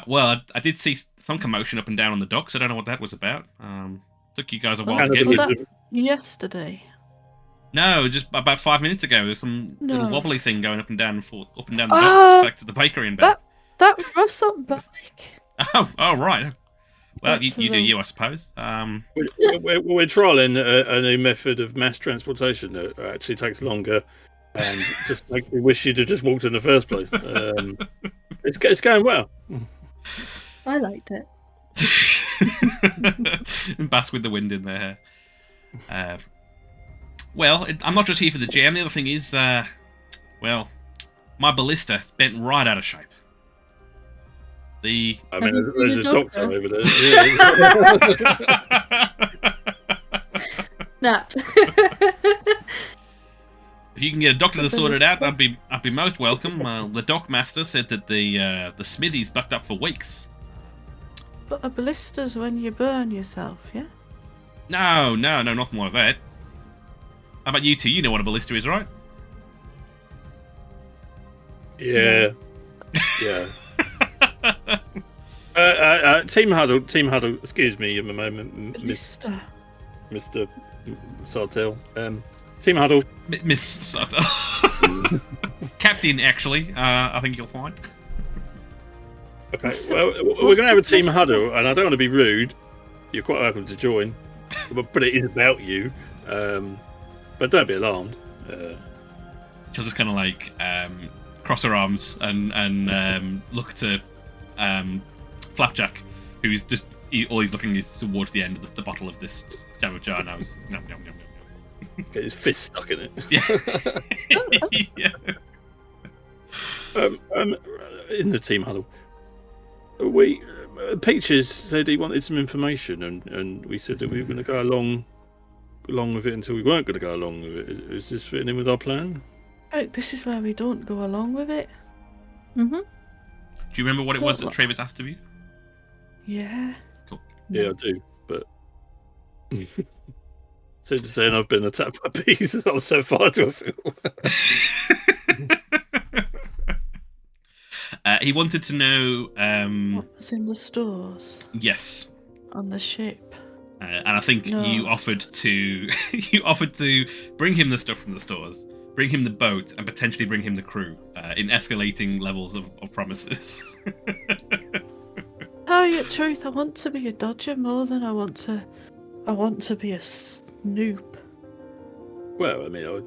Well, I did see some commotion up and down on the docks. I don't know what that was about. Took you guys a while to get here. Yesterday. No, just about 5 minutes ago. There's some little wobbly thing going up and down the docks back to the bakery and back. That was on bike. Oh, right. Well, you do you, I suppose. We're trialing a new method of mass transportation that actually takes longer, and just makes me wish you'd have just walked in the first place. It's going well. I liked it. And Basque with the wind in their hair. Well, I'm not just here for the jam. The other thing is, well, my ballista bent right out of shape. I mean, you there's seen a a doctor doctor? over there. Snap. If you can get a doctor to But sort it there's out, I'd be most welcome. The dock master said that the smithy's bucked up for weeks. But a ballista's when you burn yourself, yeah? No, nothing like that. How about you two? You know what a ballista is, right? Yeah. Team huddle. Excuse me, a moment, Ballista. Mr. Sartell. Team huddle. Miss Sartell. Captain, actually. I think you'll find. Okay. Well, we're going to have a team huddle, and I don't want to be rude. You're quite welcome to join, but it is about you. But don't be alarmed. She'll just kind of like cross her arms and look to Flapjack, who's just all he's looking is towards the end of the bottle of this jam of jar. Now is nom, nom, nom, nom, nom. Get his fist stuck in it. Yeah. In the team huddle, we Peaches said he wanted some information, and we said that we were going to go along with it until we weren't going to go along with it. Is this fitting in with our plan? Oh, this is where we don't go along with it. Mm-hmm. Do you remember what it was that Travis asked of you? Yeah. Cool. Yeah, I do, but so to saying I've been attacked by bees, I was so far to a field. He wanted to know. What was in the stores Yes. on the ship? And I think No. you offered to bring him the stuff from the stores, bring him the boat, and potentially bring him the crew in escalating levels of promises. Tell you the truth, I want to be a dodger more than I want to be a snoop. Well, I mean, are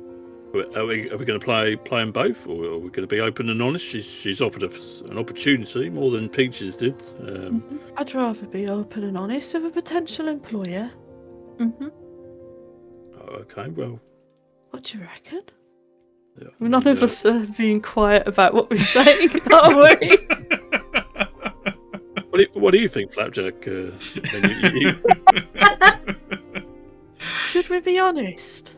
we going to play them both, or are we going to be open and honest? She's offered us an opportunity more than Peaches did. I'd rather be open and honest with a potential employer. Mm-hmm. Okay, well, What do you reckon? yeah. None of us are being quiet about what we're saying, are we? What do you think, Flapjack? Should we be honest?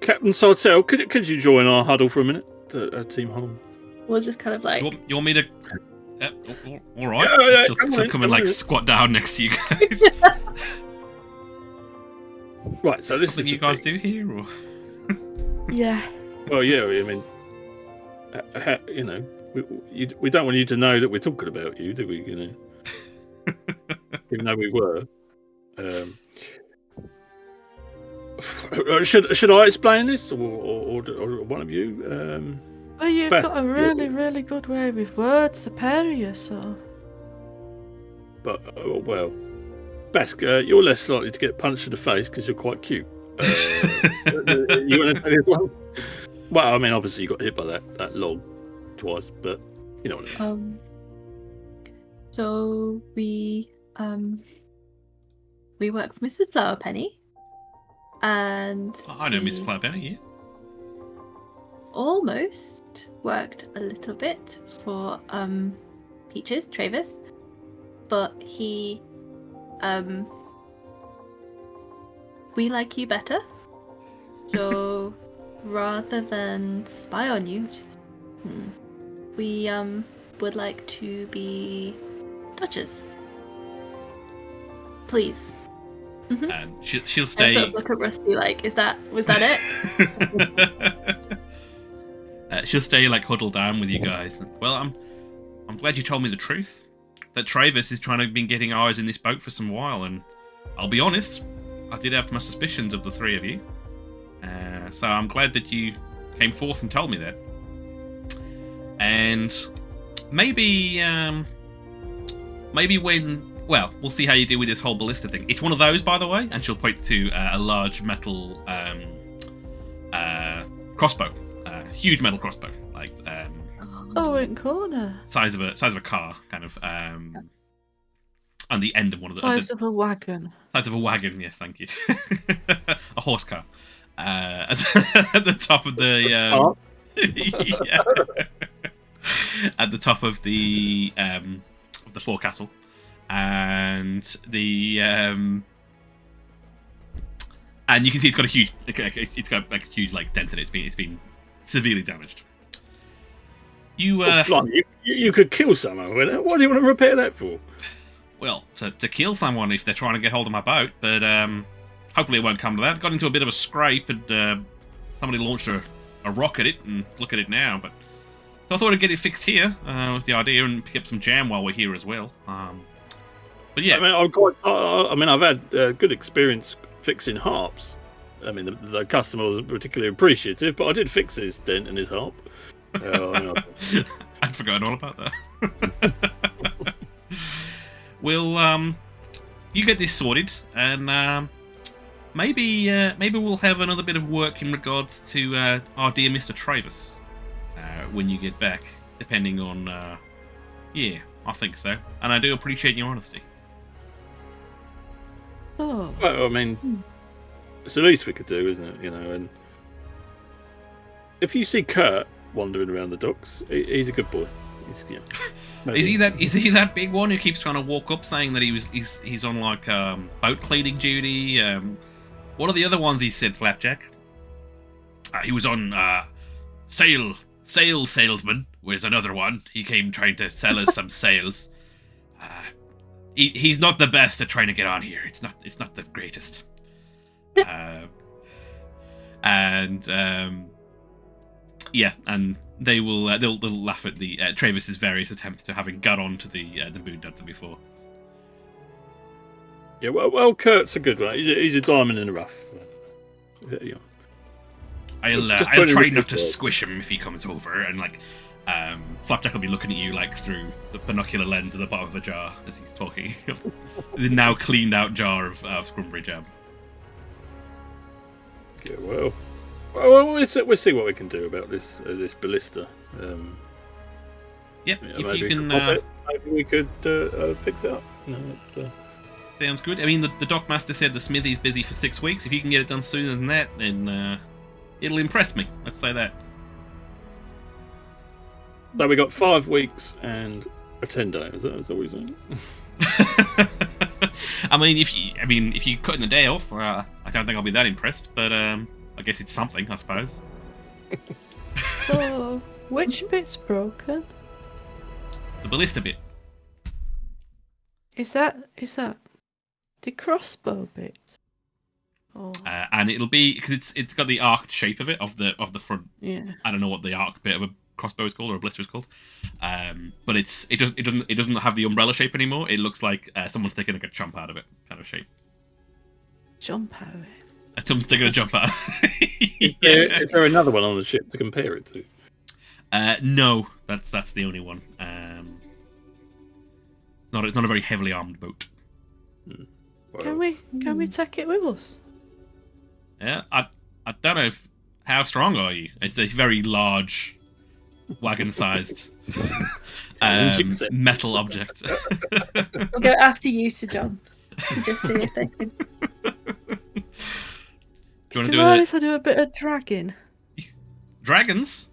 Captain Sartell, could you join our huddle for a minute? Team huddle. We'll just kind of like. You want me to? All right. Yeah, she'll come and like squat down next to you guys. Right. So this something is you guys do here, or? Yeah. Well, yeah. I mean, you know, we don't want you to know that we're talking about you, do we? You know, even though we were. Should I explain this, or one of you? Well, you've Beth, got a really, really good way with words, the pair of you, so... But well, Basque, you're less likely to get punched in the face because you're quite cute. You want to say this one? Well, I mean, obviously you got hit by that log twice, but you know what I mean. So we work for Mrs. Flowerpenny, and I know Miss we Flowerpenny, yeah. almost worked a little bit for Peaches, Travis, but he we like you better, so rather than spy on you, we would like to be Dodgers, please. Mm-hmm. And she'll I stay. sort of look at Rusty like, was that it? She'll stay like huddled down with you guys. Well, I'm glad you told me the truth. That Travis is trying to be getting eyes in this boat for some while, and I'll be honest, I did have my suspicions of the three of you. So I'm glad that you came forth and told me that. And maybe when. Well, we'll see how you do with this whole ballista thing. It's one of those, by the way, and she'll point to a large metal crossbow, huge metal crossbow, like in corner. size of a car, kind of, on the end of one of the Size of a wagon. size of a wagon. Yes, thank you. A horse car. At the top of the yeah. At the top of the forecastle. And the and you can see it's got a huge like dent in it. It's been severely damaged. You you could kill someone with it. What do you want to repair that for? Well, to kill someone if they're trying to get hold of my boat, but hopefully it won't come to that. Got into a bit of a scrape and somebody launched a rock at it, and look at it now. But so I thought I'd get it fixed here. Was the idea, and pick up some jam while we're here as well. But yeah, I mean, I've had good experience fixing harps. I mean, the customer wasn't particularly appreciative, but I did fix his dent in his harp. I'd forgotten all about that. We'll you get this sorted, and maybe we'll have another bit of work in regards to our dear Mr. Travis when you get back, depending on. Yeah, I think so, and I do appreciate your honesty. Oh. Well, I mean, it's the least we could do, isn't it? You know, and if you see Kurt wandering around the docks, he's a good boy. Is he that big one who keeps trying to walk up, saying that he's on like boat cleaning duty? What are the other ones he said, Flapjack? He was on sales salesman. Was another one. He came trying to sell us some sales. He's not the best at trying to get on here. It's not the greatest. Yeah, and they will they'll laugh at the Travis's various attempts to having got onto the Moondancer before. Yeah, well, Kurt's a good one. He's a diamond in the rough. Yeah. I'll try not to squish him if he comes over, and like. Flapjack will be looking at you like through the binocular lens at the bottom of a jar as he's talking. The now cleaned out jar of Scrumberry Jam. Yeah, well, we'll see what we can do about this ballista. Yep, yeah, if you can, maybe we could fix it up. No, sounds good. I mean, the dockmaster said the smithy's busy for 6 weeks. If you can get it done sooner than that, then it'll impress me. Let's say that. So we got 5 weeks and a 10-day. Is that what we're saying? I mean, if you cut in a day off, I don't think I'll be that impressed. But I guess it's something, I suppose. So, which bit's broken? The ballista bit. Is that the crossbow bit? Oh. And it'll be because it's got the arced shape of it of the front. Yeah. I don't know what the arc bit of a crossbow is called or a blister is called, but it doesn't have the umbrella shape anymore. It looks like someone's taking like a jump out of it, kind of shape. Jump out of it. Someone's taking a jump out. Yeah. Is there another one on the ship to compare it to? No, that's the only one. Not a very heavily armed boat. Well, Can we take it with us? Yeah, I don't know how strong are you? It's a very large, wagon-sized metal object. We'll go after you to John. Just see if they can. Do you want to Do you do mind it? if I do a bit of dragging? Dragons?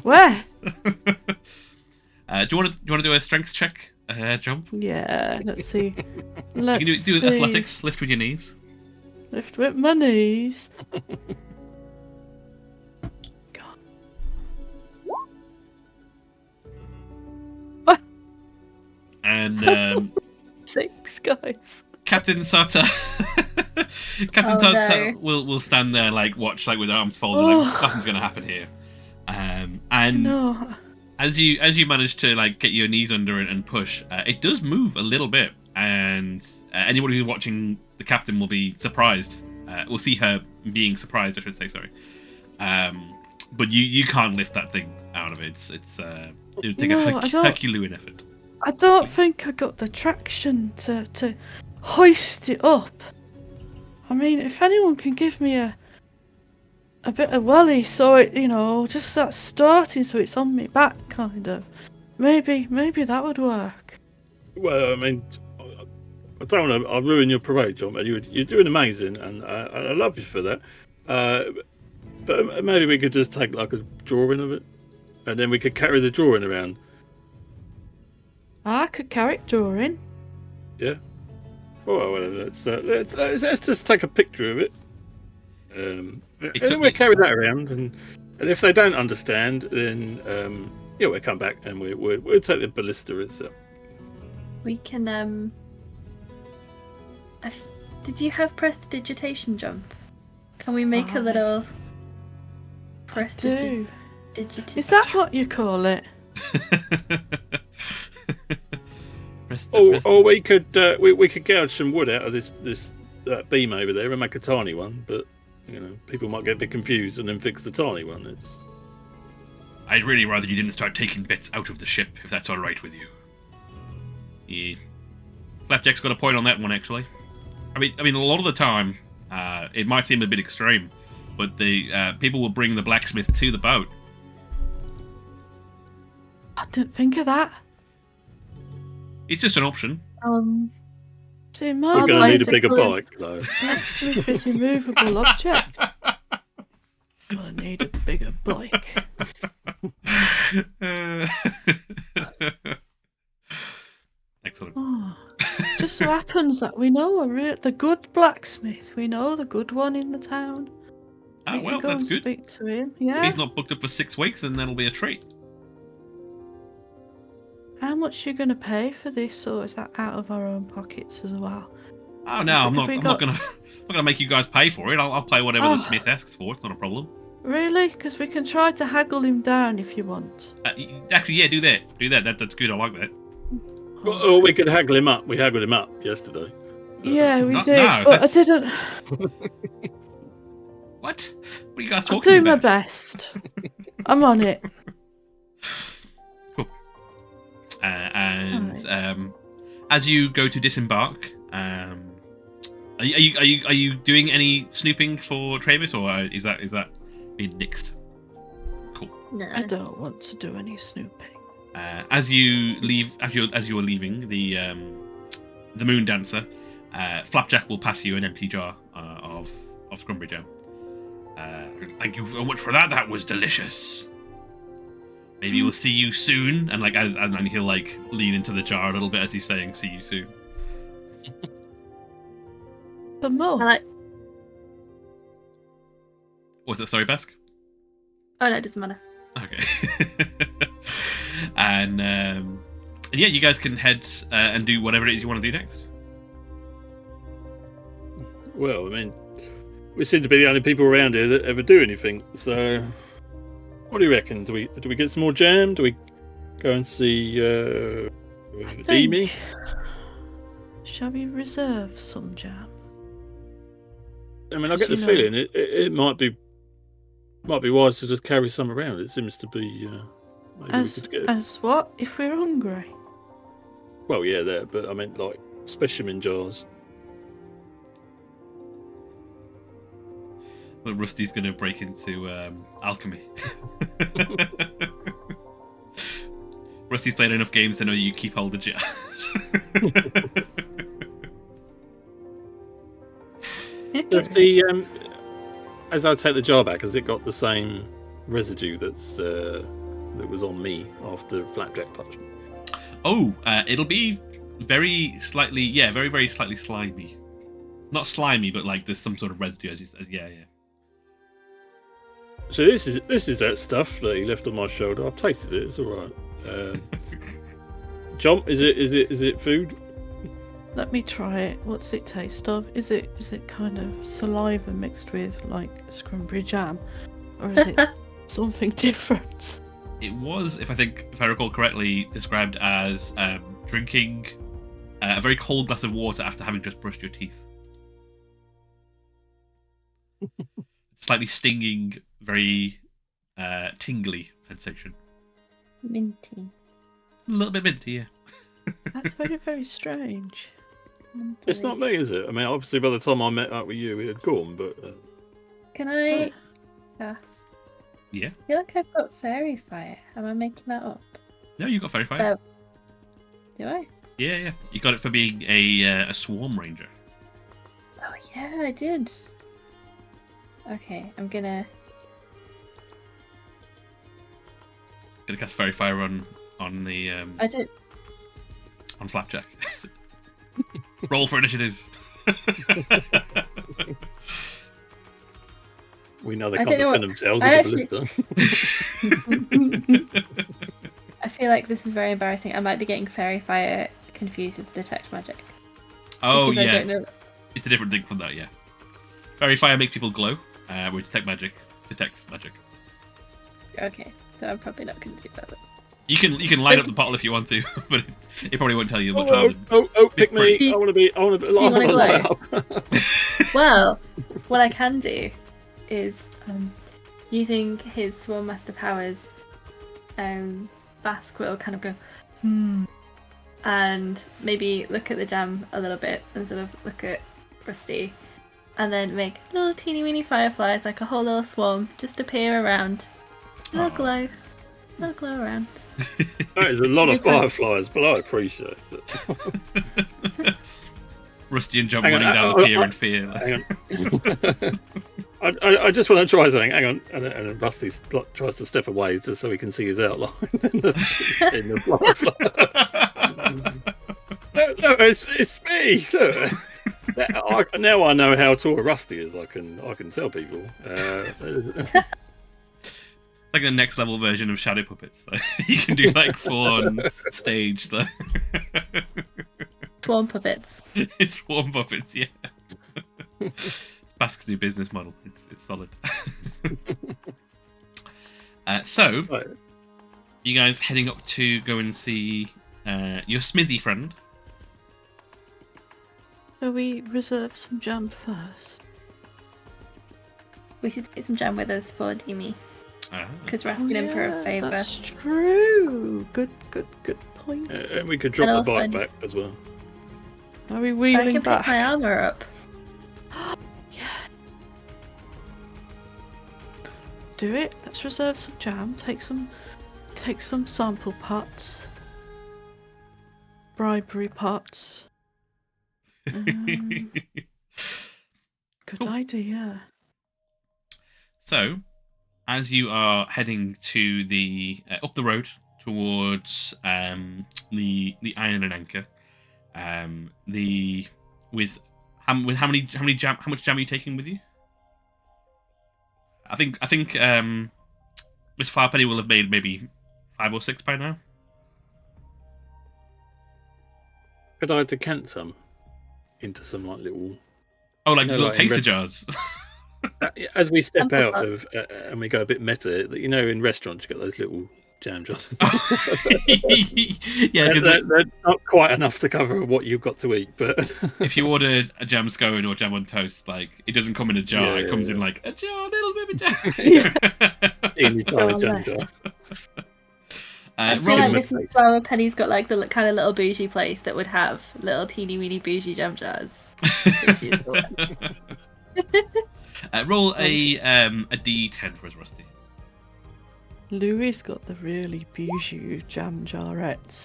Where? Do you want to do a strength check? Jump. Yeah, let's see. You can do athletics. Lift with your knees. Lift with my knees. And 6 guys. Captain Sartell. Captain Sartell will stand there watch with arms folded, nothing's going to happen here. And No. as you manage to get your knees under it and push, it does move a little bit, and anybody who's watching the captain will be surprised. We'll see her being surprised, I should say. Sorry, but you can't lift that thing out of it. It would take No, a Herculean effort. I don't think I got the traction to hoist it up. I mean, if anyone can give me a bit of welly, so it, just start starting, so it's on me back, kind of. Maybe that would work. Well, I mean, I don't want to ruin your parade, John, but you're doing amazing, and I love you for that. But maybe we could just take like a drawing of it, and then we could carry the drawing around. I could carry it drawing. Yeah. Well, let's just take a picture of it. And then we'll carry that around, and if they don't understand, then we'll come back and we'll take the ballista itself. We can did you have prestidigitation jump? Can we make a little Do. prestidigitation? Is that what you call it? Or we could gouge some wood out of this beam over there and make a tiny one, but people might get a bit confused and then fix the tiny one. I'd really rather you didn't start taking bits out of the ship, if that's all right with you. Yeah. Flapjack's got a point on that one, actually. I mean, a lot of the time, it might seem a bit extreme, but the people will bring the blacksmith to the boat. I didn't think of that. It's just an option. See, We're going to need a bigger bike, though. Blacksmith is a movable object. Gonna need a bigger bike. Excellent. Oh, just so happens that we know the good blacksmith. We know the good one in the town. Ah, We can well, go that's and good. Speak to him. If Yeah. he's not booked up for 6 weeks, then that'll be a treat. How much you gonna pay for this, or is that out of our own pockets as well? Oh no, I'm not gonna make you guys pay for it. I'll pay whatever the smith asks for. It's not a problem. Really? Because we can try to haggle him down if you want. Actually, yeah, do that. That's good. I like that. Or we could haggle him up. We haggled him up yesterday. Yeah, we No, did. no, but that's- I didn't. What? What are you guys I'll talking do my about? best. I'm on it. Cool. And Alright. as you go to disembark, are you doing any snooping for Travis, or is that being nixed? Cool. No. I don't want to do any snooping. As you leave, as you are leaving the Moondancer, Flapjack will pass you an empty jar of Scrumberry Jam. Thank you so much for that. That was delicious. Maybe we'll see you soon. And and he'll lean into the jar a little bit as he's saying, "See you soon." Some more. I like. What was that? Sorry, Basque? Oh no, it doesn't matter. Okay. and yeah, you guys can head and do whatever it is you want to do next. Well, I mean, we seem to be the only people around here that ever do anything. So, what do you reckon? Do we get some more jam? Do we go and see Jammy? Shall we reserve some jam? I mean, I get the feeling it might be wise to just carry some around. It seems to be. Maybe As we could get... as what? If we're hungry. Well, yeah, there, but I meant like specimen jars. But Rusty's going to break into alchemy. Rusty's played enough games to know you keep hold of jars. Does the as I take the jar back, has it got the same residue that was on me after Flapjack touched me? Oh, it'll be very slightly, very, very slightly slimy. Not slimy, but like there's some sort of residue, as you said. Yeah. So this is that stuff that he left on my shoulder. I've tasted it. It's all right. Jomp, is it food? Let me try it. What's it taste of? Is it kind of saliva mixed with like Scrumberry Jam, or is it something different? It was, if I recall correctly, described as drinking a very cold glass of water after having just brushed your teeth. Slightly stinging, very tingly sensation. Minty. A little bit minty, yeah. That's very, very strange. It's not me, is it? I mean, obviously, by the time I met up with you, it had gone, but... Can I ask? Yeah. I feel like I've got fairy fire. Am I making that up? No, you got fairy fire. Do I? Yeah. You got it for being a swarm ranger. Oh yeah, I did. Okay, I'm gonna Cast fairy fire on the I did. on Flapjack. Roll for initiative. We know they I can't don't know defend what- themselves I with a ballista. I feel like this is very embarrassing. I might be getting fairy fire confused with detect magic. Oh because I yeah, don't know. it's a different thing from that. Yeah, fairy fire makes people glow. Whereas detect magic detects magic. Okay, so I'm probably not going to do that. Then. You can light up the bottle if you want to, but it probably won't tell you much. Pick me! Do I want to be. you wanna light glow? up. Well, what I can do is using his Swarm Master powers. Basque will kind of go, and maybe look at the jam a little bit and sort of look at Rusty, and then make little teeny weeny fireflies, like a whole little swarm, just appear around. Little glow around. That is a lot of fireflies, but I appreciate it. Rusty and Jump Hang on, running down the pier in fear. Hang on. I just want to try something. Hang on, and then Rusty tries to step away just so he can see his outline in the No, it's me. Look. Now I know how tall Rusty is. I can tell people. Like the next level version of shadow puppets. You can do like full on stage. Swarm puppets. It's swarm puppets, yeah. It's Basque's new business model. It's solid. So, Right. you guys heading up to go and see your smithy friend. Shall we reserve some jam first? We should take some jam with us for Demi, because we're Oh, asking him for a favour. That's true. Good point. And we could drop And the also- bike back as well. Are we I wheeling can back? pick my armour up. Yeah. Do it. Let's reserve some jam. Take some sample pots. Bribery pots. Good Cool. idea. So, as you are heading to the up the road towards the Iron and Anchor, with how much jam are you taking with you? I think Miss Firepenny will have made maybe 5 or 6 by now. Could I decant some into some like little? Like No, little like in taster red- jars. As we step Sample out pot. of and we go a bit meta, you know, in restaurants you got those little jam jars. Yeah, because That's not quite enough to cover what you've got to eat, but if you order a jam scone or jam on toast, like it doesn't come in a jar; Yeah, it comes yeah. in like a jar, a little bit of jam. teeny tiny jam less. jar. I Roll feel like with Mrs. face. Flower Penny's got like the kind of little bougie place that would have little teeny weeny bougie jam jars. She's the one. roll a D10 for us, Rusty. Louis got the really bijou jam jarettes.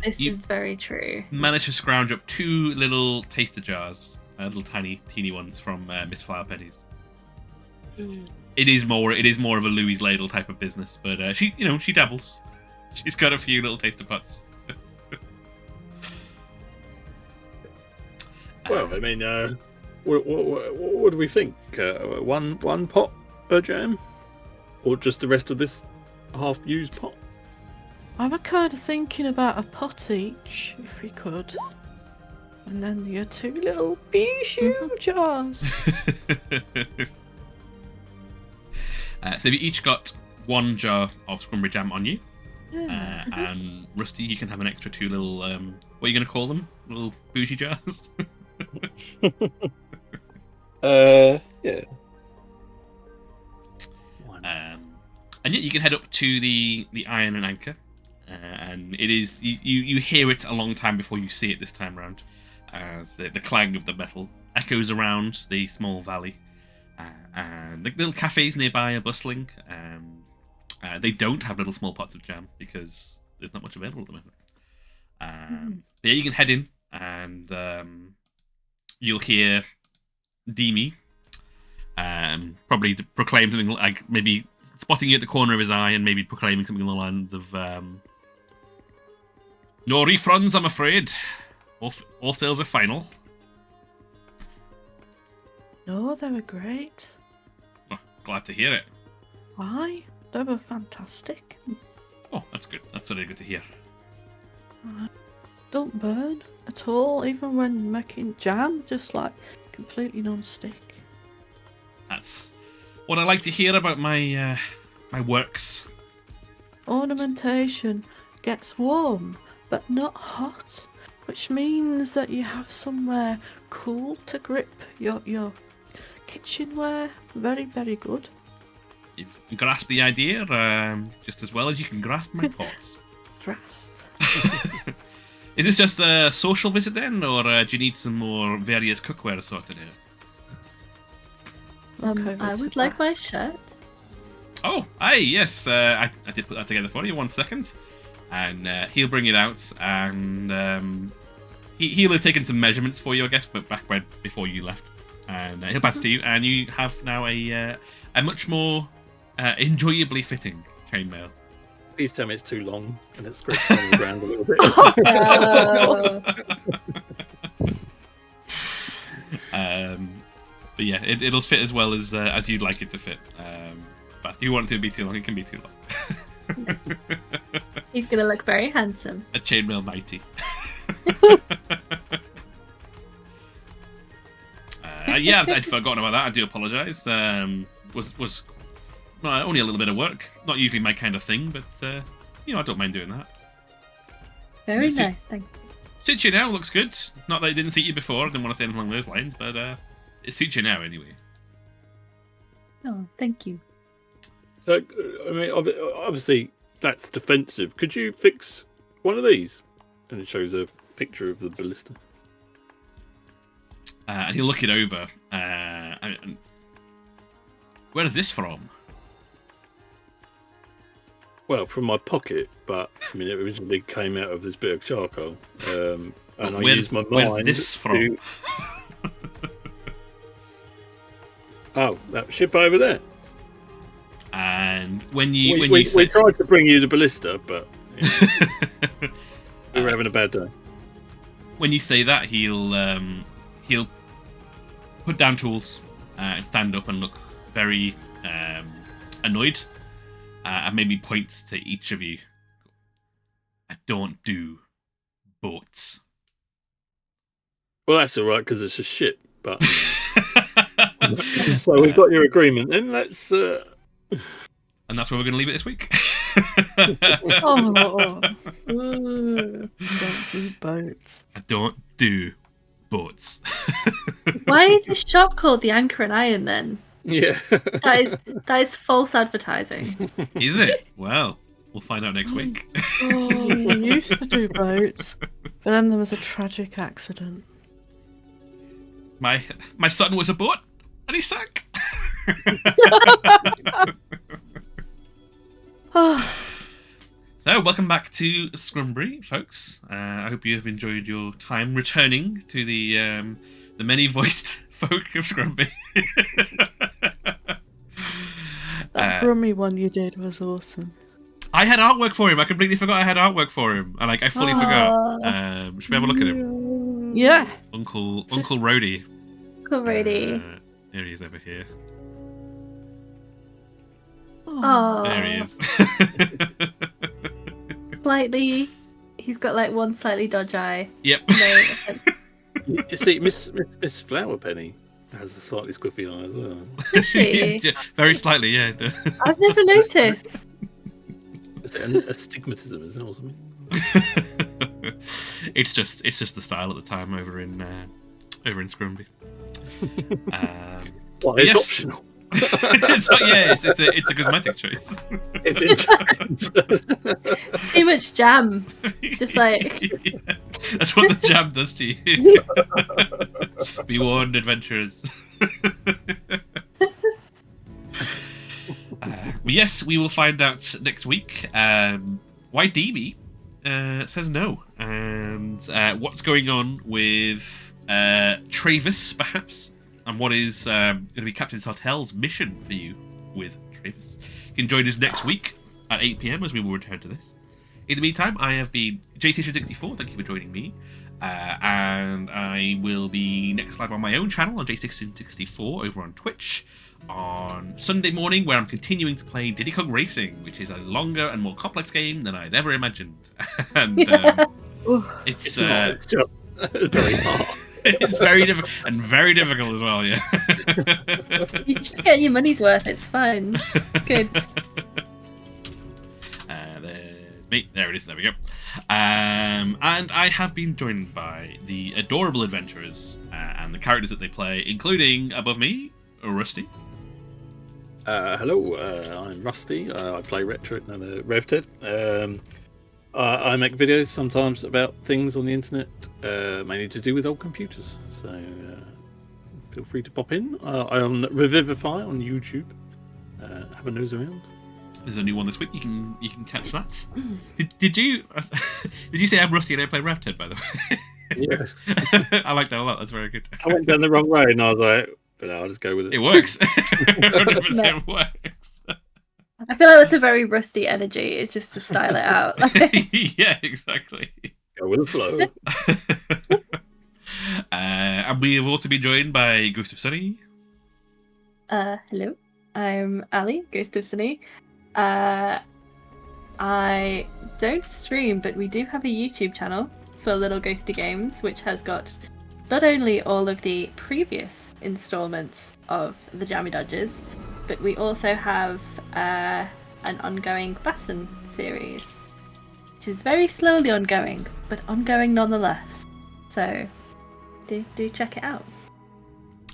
This You- is very true. Managed to scrounge up 2 little taster jars, little teeny ones from Miss Flowerpenny's. It is more of a Louis ladle type of business, but she dabbles. She's got a few little taster pots. Well, I mean, what do we think? One pot per jam, or just the rest of this half-used pot? I'm kind of thinking about a pot each, if we could. And then your 2 little bijou jars. So you each got 1 jar of Scrumberry Jam on you. Yeah. And Rusty, you can have an extra 2 little, what are you going to call them? Little bougie jars? Yeah. And yeah, you can head up to the Iron and Anchor. and it is you hear it a long time before you see it this time around, as the clang of the metal echoes around the small valley, and the little cafes nearby are bustling. They don't have little small pots of jam because there's not much available at the moment. But yeah, you can head in, and you'll hear Demi probably proclaim something like, maybe spotting you at the corner of his eye and maybe proclaiming something along the lines of no refunds, I'm afraid. All sales are final. No, they were great. Oh, glad to hear it. Why? They were fantastic. Oh, that's good. That's really good to hear. Don't burn at all, even when making jam, just like completely non-stick. That's what I like to hear about my my works. Ornamentation gets warm, but not hot, which means that you have somewhere cool to grip your kitchenware. Very, very good. You've grasped the idea just as well as you can grasp my pots. Dress. Is this just a social visit then, or do you need some more various cookware sorted here? I would like my shirt. Oh, aye, yes. I did put that together for you. 1 second. And he'll bring it out, and he'll have taken some measurements for you, I guess, but before you left. And he'll pass it to you, and you have now a much more enjoyably fitting chainmail. Please tell me it's too long and it scrapes on the ground a little bit. But yeah, it'll fit as well as you'd like it to fit. But if you want it to be too long, it can be too long. He's gonna look very handsome. A chainmail mighty. Yeah, I'd forgotten about that. I do apologise. Was only a little bit of work. Not usually my kind of thing, but I don't mind doing that. Very nice, thank you. Suits you now. Looks good. Not that it didn't suit you before. I didn't want to say anything along those lines, but it suits you now anyway. Oh, thank you. So, I mean, obviously that's defensive. Could you fix one of these? And it shows a picture of the ballista. And he'll look it over. And where is this from? Well, from my pocket, but I mean, it originally came out of this bit of charcoal. And I used my mind. Where's this from? Oh, that ship over there. And when we tried to bring you the ballista, but we were having a bad day. When you say that, he'll put down tools and stand up and look very annoyed, and maybe point to each of you. I don't do boats. Well, that's all right because it's a ship, but so we've got your agreement. Then let's. And that's where we're going to leave it this week. Don't do boats. I don't do boats. Why is this shop called the Anchor and Iron then? Yeah. That is false advertising. Is it? Well, we'll find out next week. We used to do boats, but then there was a tragic accident. My son was a boat, and he sank. So, welcome back to Scrumberry, folks. I hope you have enjoyed your time returning to the many-voiced folk of Scrumberry. That Brummy one you did was awesome. I had artwork for him. I completely forgot I had artwork for him. I fully forgot. Should we have a look at him? Yeah. Uncle Rhodey. Uncle Rhodey. Here he is over here. Oh. There he is. Slightly. He's got like one slightly dodgy eye. Yep. No, You see, Miss Flowerpenny has a slightly squiffy eye as well. is she? Yeah, very slightly, yeah. I've never noticed. Is it astigmatism, is it, or something? It's just the style at the time over in Scrumberry. Well, it's yes. optional. It's a cosmetic choice. It's interesting. Too much jam. Just like Yeah. That's what the jam does to you. Be warned, adventurers. But yes, we will find out next week why DB says no, and what's going on with Travis, perhaps, and what is going to be Captain Sartell's mission for you with Travis. You can join us next week at 8 PM as we will return to this. In the meantime, I have been JStation64. Thank you for joining me. And I will be next live on my own channel on JStation64 over on Twitch on Sunday morning, where I'm continuing to play Diddy Kong Racing, which is a longer and more complex game than I'd ever imagined. And it's just very hard. It's very difficult and very difficult as well. Yeah. you just get your money's worth. It's fine. Good. There's me. There it is. There we go. And I have been joined by the adorable adventurers and the characters that they play, including above me, Rusty. Hello, I'm Rusty. I play Retro and RevTed. I make videos sometimes about things on the internet, mainly to do with old computers. So feel free to pop in. I'm on Revivify on YouTube. Have a nose around. There's a new one this week. You can catch that. Did you say I'm Rusty and I play RevTed, by the way? Yeah. I like that a lot. That's very good. I went down the wrong road and I was like, no, I'll just go with it. It works. 100% works. I feel like that's a very Rusty energy. It's just to style it out. Yeah, exactly. Go with the flow. And we have also been joined by Ghost of Sunny. Hello, I'm Ali, Ghost of Sunny. I don't stream, but we do have a YouTube channel for Little Ghosty Games, which has got not only all of the previous installments of the Jammy Dodgers, but we also have an ongoing Vaesen series, which is very slowly ongoing, but ongoing nonetheless. So do check it out.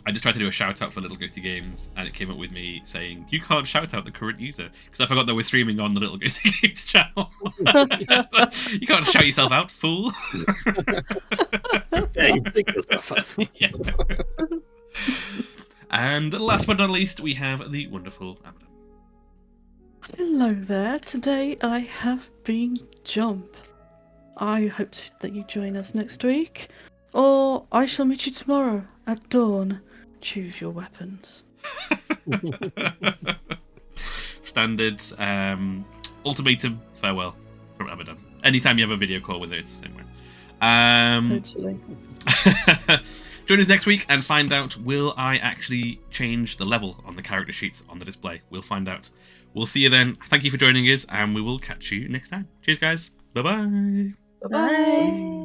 I just tried to do a shout out for Little Ghosty Games, and it came up with me saying, "You can't shout out the current user," because I forgot that we're streaming on the Little Ghosty Games channel. You can't shout yourself out, fool. Yeah, you think yourself up. Yeah. And last but not least, we have the wonderful Amadan. Hello there. Today I have been Jomp. I hope that you join us next week, or I shall meet you tomorrow at dawn. Choose your weapons. Standard ultimatum farewell from Amadan. Anytime you have a video call with her, it's the same way. Totally. Join us next week and find out, will I actually change the level on the character sheets on the display? We'll find out. We'll see you then. Thank you for joining us, and we will catch you next time. Cheers, guys. Bye-bye. Bye-bye.